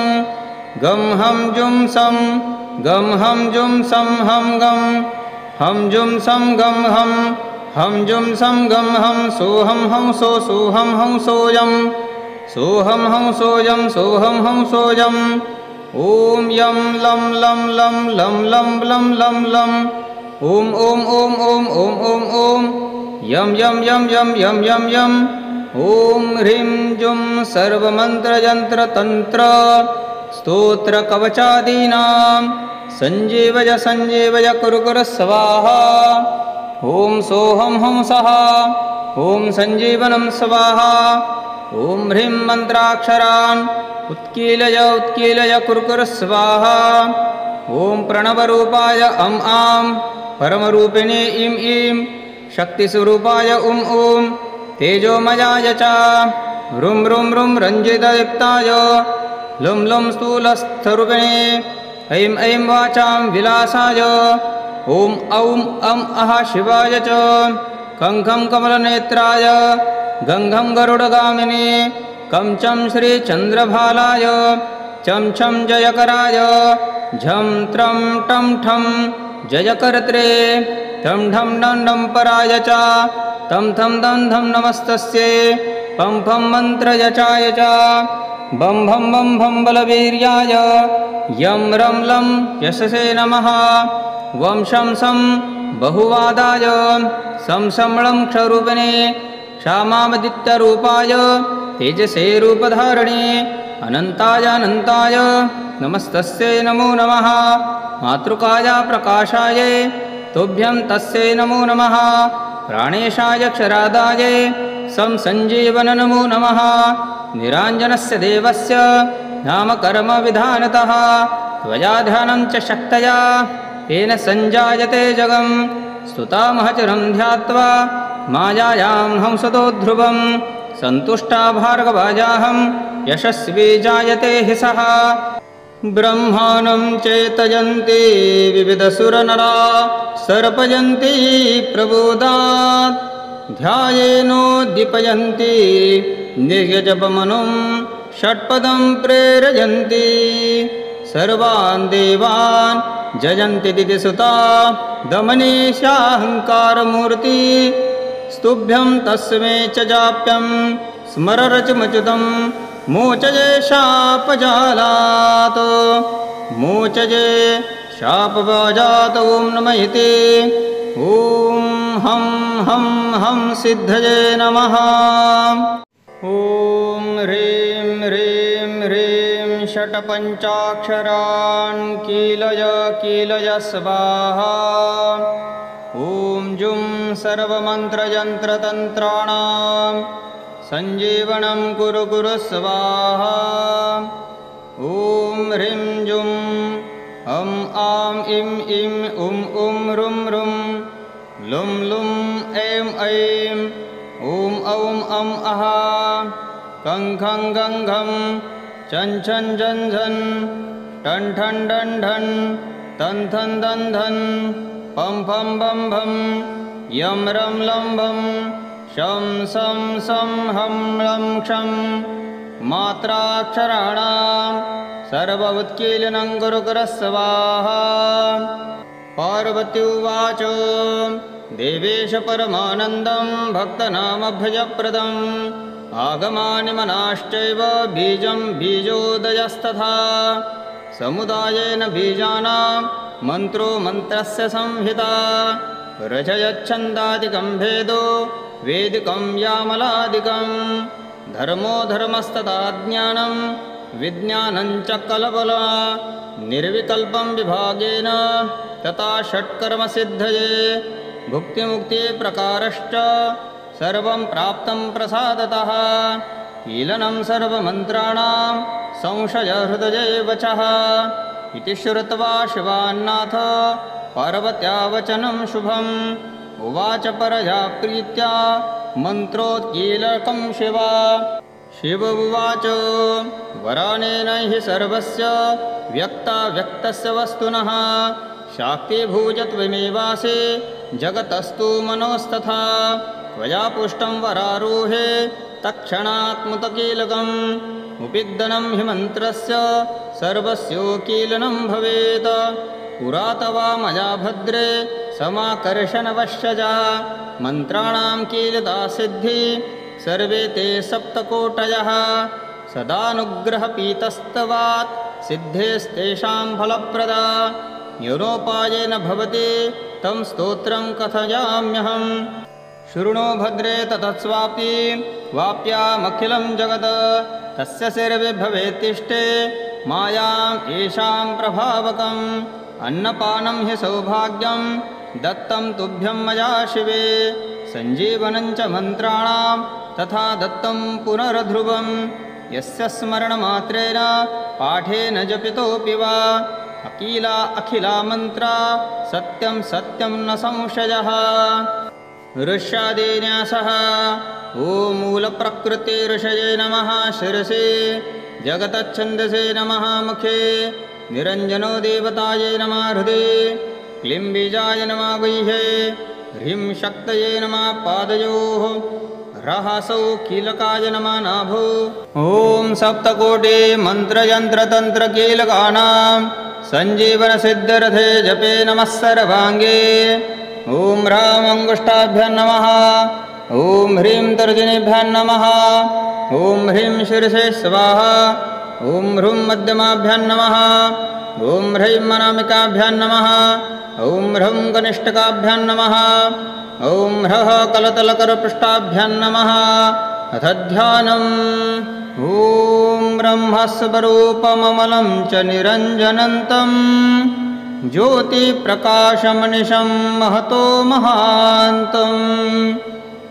गं हम जुं सं गं हम जुं सं हम जुं सं गं हम जुं सं गं हम सोहम हंसो सोहम हंसोऽयं सोहम हंसोऽयं सोहम हंसोऽयम् ॐ यं लं लं लं लं लं लं लं लं ॐ ॐ ॐ ॐ ॐ ॐ ॐ यं यं यं यं यं यं यं ॐ ह्रीं जुं सर्वमन्त्रयन्त्रतन्त्र स्तोत्रकवचादीनां सञ्जीवय सञ्जीवय कुरु कुरु स्वाहा ॐ सोहं हंसः ॐ सञ्जीवनं स्वाहा ॐ ह्रीं मन्त्राक्षरान् उत्कीलय उत्कीलय कुरु कुरु स्वाहा ॐ प्रणवरूपाय अं आं परमरूपिणे इं ईं शक्तिस्वरूपाय ॐ तेजोमयाय च ह्रूं ह्रूं ह्रूं रञ्जितयुक्ताय लुं लुं स्थूलस्थरूपिणे ऐं ऐं वाचां विलासाय ॐ औं अं अः शिवाय च खं खं कमलनेत्राय गं घं गरुडगामिने कं चं श्रीचन्द्रभालाय चं छं जयकराय झं त्रं टं ठं जयकर्त्रे ठं ढं डं डं पराय च तं थं दं धं नमस्तस्यै पं फं मन्त्रयचाय च बं भं बं भं बलवीर्याय यं रं लं यशसे नमः वं शं सं बहुवादाय सं लं क्षरूपिणे क्षामादित्यरूपाय तेजसे रूपधारिणे अनन्ताय अनन्ताय नमस्तस्यै नमो नमः मातृकाय प्रकाशाय तुभ्यं तस्यै नमो नमः प्राणेशाय क्षरादाय सं सञ्जीवन नमो नमः निराञ्जनस्य देवस्य नामकर्मविधानतः त्वया ध्यानं च शक्तया तेन सञ्जायते जगं स्तुतामहचरं ध्यात्वा मायायां हंसतो ध्रुवं सन्तुष्टा भार्गवाजाहं यशस्वी जायते हि सः ब्रह्माणं चेतयन्ति विविधसुरनरा सर्पयन्ति प्रबोधात् ध्यायेनोद्दीपयन्ति निर्यजपमनुं षट्पदं प्रेरयन्ति सर्वान् देवान् जयन्ति दिदिसुता दमनीशाहङ्कारमूर्ति स्तुभ्यं तस्मै च जाप्यं स्मररचमच्युतं मोचये शापजालात् मोचये शापवाजात् ॐ नमः इति ॐ हं हं हं सिद्धये नमः ॐ ह्रीं ह्रीं ह्रीं षट्पञ्चाक्षरान् कीलय कीलय स्वाहा ॐ जुं सर्वमन्त्रयन्त्रतन्त्राणां सञ्जीवनं कुरु कुरु स्वाहा ॐ ह्रीं जुं अं आं इं इं उं उं रुं रुं लुं लुं ऐं ऐं ॐ औं अं अः कं खं गं घं चं छं झं झं टं ठं डं ढं तं थं दं धं पं फं बं भं यं रं लं भं शं सं सं हं लं क्षं मात्राक्षराणां सर्व उत्कीलनं कुरु कुरु स्वाहा पार्वती उवाच देवेश परमानन्दं भक्तनामभयप्रदम् आगमानि मनाश्चैव बीजं बीजोदयस्तथा समुदायेन बीजानां मन्त्रो मन्त्रस्य संहिता रजयच्छन्दादिकं भेदो वेदिकं यामलादिकं धर्मो धर्मस्तथा ज्ञानं विज्ञानं च कलबला निर्विकल्पं विभागेन तथा षट्कर्मसिद्धये भुक्तिमुक्तिप्रकारश्च सर्वं प्राप्तं प्रसादतः कीलनं सर्वमन्त्राणां संशयहृदये वचः इति श्रुत्वा शिवान्नाथ पार्वत्या वचनं शुभम् उवाच परया प्रीत्या मन्त्रोत्कीलकं शिवा शिव उवाच वरानेन हि सर्वस्य व्यक्ताव्यक्तस्य वस्तुनः शाक्तिभूजत्वमेवासि जगतस्तु मनोस्तथा त्वया पुष्टं वरारोहे तत्क्षणात्मुतकीलकम् उपिग्दनं हि मन्त्रस्य सर्वस्योकीलनं भवेत् पुरा तवा मया भद्रे समाकर्षणवश्यजा मन्त्राणां कीलता सिद्धि सर्वे ते सप्तकोटयः सदानुग्रहपीतस्तवात् सिद्धेस्तेषां फलप्रदा योनोपायेन भवति तं स्तोत्रं कथयाम्यहम् शृणु भद्रे ततस्वापि वाप्यामखिलं जगत् तस्य सर्वे भवेत्तिष्ठे मायाम् येषां प्रभावकम् अन्नपानं हि सौभाग्यं दत्तं तुभ्यं मया शिवे सञ्जीवनं च मन्त्राणां तथा दत्तं पुनर्ध्रुवं यस्य स्मरणमात्रेण पाठेन जपितोऽपि वा अकीला अखिला मन्त्रा सत्यं सत्यं न संशयः ऋष्यादिन्यासः ॐ मूलप्रकृते ऋषये नमः शिरसे जगतच्छन्दसे नमः मुखे निरञ्जनो देवतायै नमः हृदये क्लीं बीजाय नमः गुह्ये ह्रीं शक्तये नमः पादयोः रहसौ कीलकाय नमः नाभो ॐ सप्तकोटि मन्त्रयन्त्रतन्त्रकीलकानां सञ्जीवनसिद्धरथे जपे नमः सर्वाङ्गे ॐ ह्रां अङ्गुष्ठाभ्यां नमः ॐ ह्रीं तर्जनीभ्यां नमः ॐ ह्रीं शिरसे स्वाहा ॐ ह्रूं मध्यमाभ्यां नमः ॐ ह्रीं अनामिकाभ्यां नमः ॐ ह्रं कनिष्ठकाभ्यां नमः ॐ ह्रः कलतलकरपृष्ठाभ्यां नमः अथ ध्यानम् ॐ ब्रह्मस्वरूपममलं च निरञ्जनन्तं ज्योतिप्रकाशमनिशं महतो महान्तं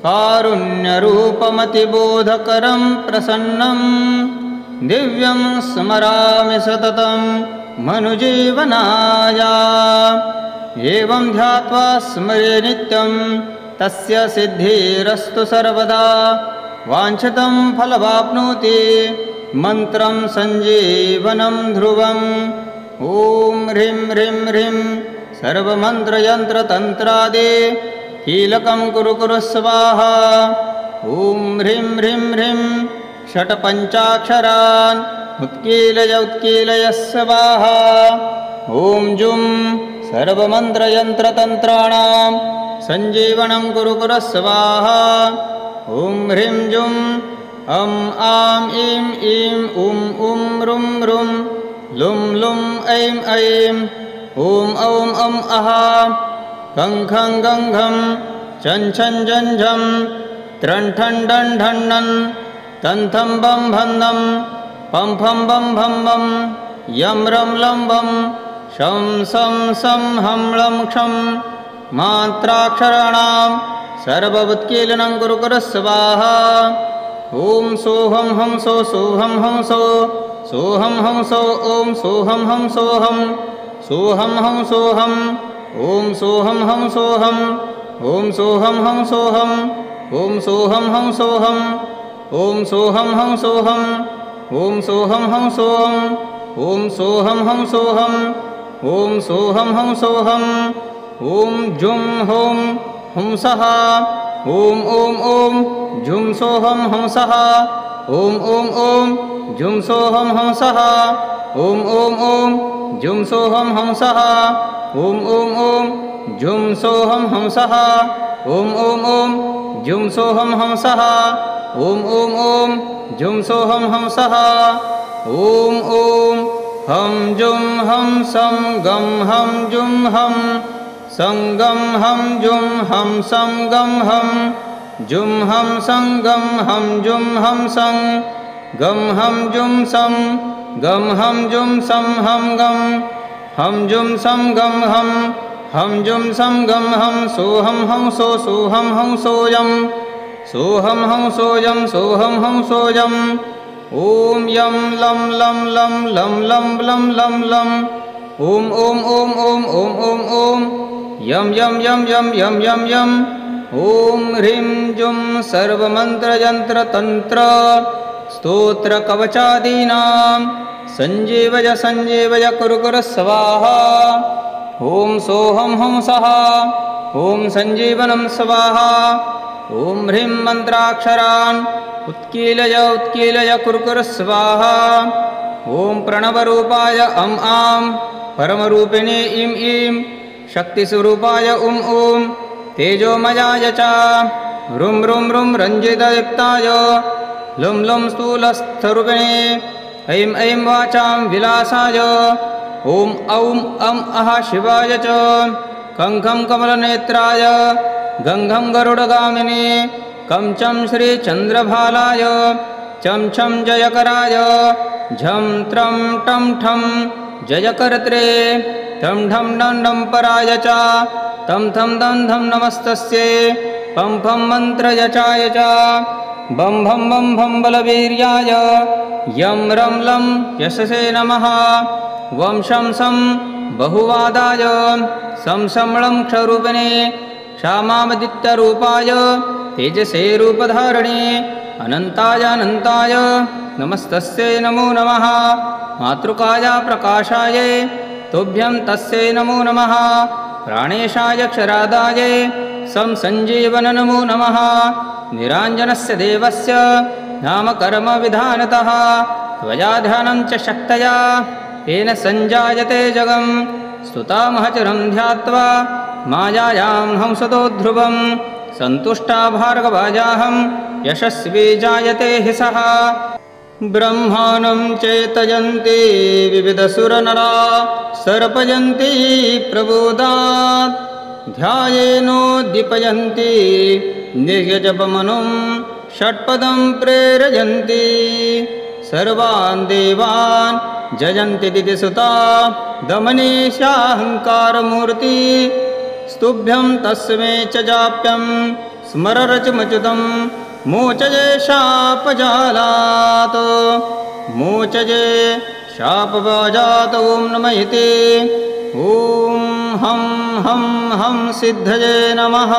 कारुण्यरूपमतिबोधकरं प्रसन्नं दिव्यं स्मरामि सततं मनुजीवनाय एवं ध्यात्वा स्मरे नित्यं तस्य सिद्धिरस्तु सर्वदा वाञ्छितं फलवाप्नोति मन्त्रं सञ्जीवनं ध्रुवम् ॐ ह्रीं ह्रीं ह्रीं सर्वमन्त्रयन्त्रतन्त्रादि कीलकं कुरु कुरु स्वाहा ॐ ह्रीं ह्रीं ह्रीं षट्पञ्चाक्षरान् उत्कीलय स्वाहा ॐ जुं सर्वमन्त्रयन्त्रतन्त्राणां सञ्जीवनं कुरु कुरु स्वाहा ॐ ह्रीं जुं अं आं ईं ईं उं उं रुं रुं लुं लुं ऐं ऐं ॐ औं अं अः खं खं गं घं छं छं झं झं त्रं ठं डं ढं णं तं थं बं भं नं पं फं बं भं बं यं रं लं वं शं सं सं हं लं क्षं मात्राक्षराणां सर्ववत्कीलनं कुरु कुरु स्वाहा ॐ सोऽहं हं सो सोऽहं हं सो सोऽहं हं सो ॐ सोऽहं हं सोऽहं सोऽहं हं सोऽहं ॐ सोऽहं हं सोऽहं ॐ सोऽहं हं सोऽहं ॐ सोऽहं हं सोऽहं ॐ सोऽहं हं सोऽहं ॐ सोऽहं हं सोऽहं ॐ सोऽहं हं सोऽहं ॐ सोऽहं हं सोऽहं ॐ जुं हों हंसः ॐ ॐ ॐ जुं सोऽहं हंसः ॐ ॐ ॐ जुं सोऽहं हंसः ॐ ॐ ॐ जुं सोऽहं हंसः ॐ ॐ ॐ जुं सोऽहं हंसः ॐ ॐ ॐ जुं सोऽहं हंसः ॐ ॐ ॐ जुं सोऽहं हंसः ॐ ॐ हं जुं हं सं गं हं जुं हं संगम हम जुम हम संगम हम जुम हम संगम हम जुम हम संग गम हम जुम सम गम हम जुम सम हम गम हम जुम सम गम हम जुम सम गम हम सोहम हम सोयम सोहम हम सोयम ओम यम लम लम लम लम लम लम लम लम ओम ओम ओम ओम ओम ओम ओम यम यम यम यम यम यम यम ओम ह्रीं जुं सर्वमंत्र यंत्र तंत्र स्तोत्र कवचादीनां संजीवय कुरु कुरु स्वाहा ओम सोहम हम सः ओम संजीवनं स्वाहा ओम ह्रीं मंत्राक्षरान् उत्कीलय कुरु कुरु स्वाहा ओम प्रणवरूपाय अं आं परमरूपिणे इं ईं शक्तिस्वरूपाय ॐ तेजोमयाय च ह्रूं ह्रूं ह्रूं रञ्जितयुक्ताय लुं लुं स्थूलस्थरूपिणे ऐं ऐं वाचां विलासाय ॐ औं अं अः शिवाय च खं खं कमलनेत्राय गं घं गरुडगामिने कं चं श्रीचन्द्रभालाय चं छं जयकराय झं त्रं टं ठं जयकर्त्रे ठं ढं डं डं पराय च तं थं दं धं नमस्तस्यै पं फं मन्त्रयचाय च बं भं बं भं बलवीर्याय यं रं लं यशसे नमः वं शं सं बहुवादाय सं लं क्षरूपिणे क्षामादित्यरूपाय तेजसे रूपधारिणे अनन्ताय नमस्तस्यै नमो नमः मातृकाय प्रकाशाय तुभ्यं तस्यै नमो नमः प्राणेशाय क्षरादाय सं संजीवन नमो नमः निराञ्जनस्य देवस्य नाम कर्म विधानतः त्वया ध्यानं च शक्तया तेन संजायते जगं स्तुतामः चिरं ध्यात्वा मायायां हंसतो ध्रुवं सन्तुष्टा भार्गवाजाहं यशस्वी जायते हि सः ब्रह्माणं चेतयन्ति विविधसुरनरा सर्पयन्ति प्रबोधात् ध्यायेनोद्दीपयन्ति निर्यजपमनुं षट्पदं प्रेरयन्ति सर्वान् देवान् जयन्ति दितिसुता दमनीशाहङ्कारमूर्ति स्तुभ्यं तस्मै च जाप्यं स्मररचमच्युतं मोचये शापजालात् मोचये शापवाजात् ॐ नमः इति ॐ हं हं हं सिद्धये नमः।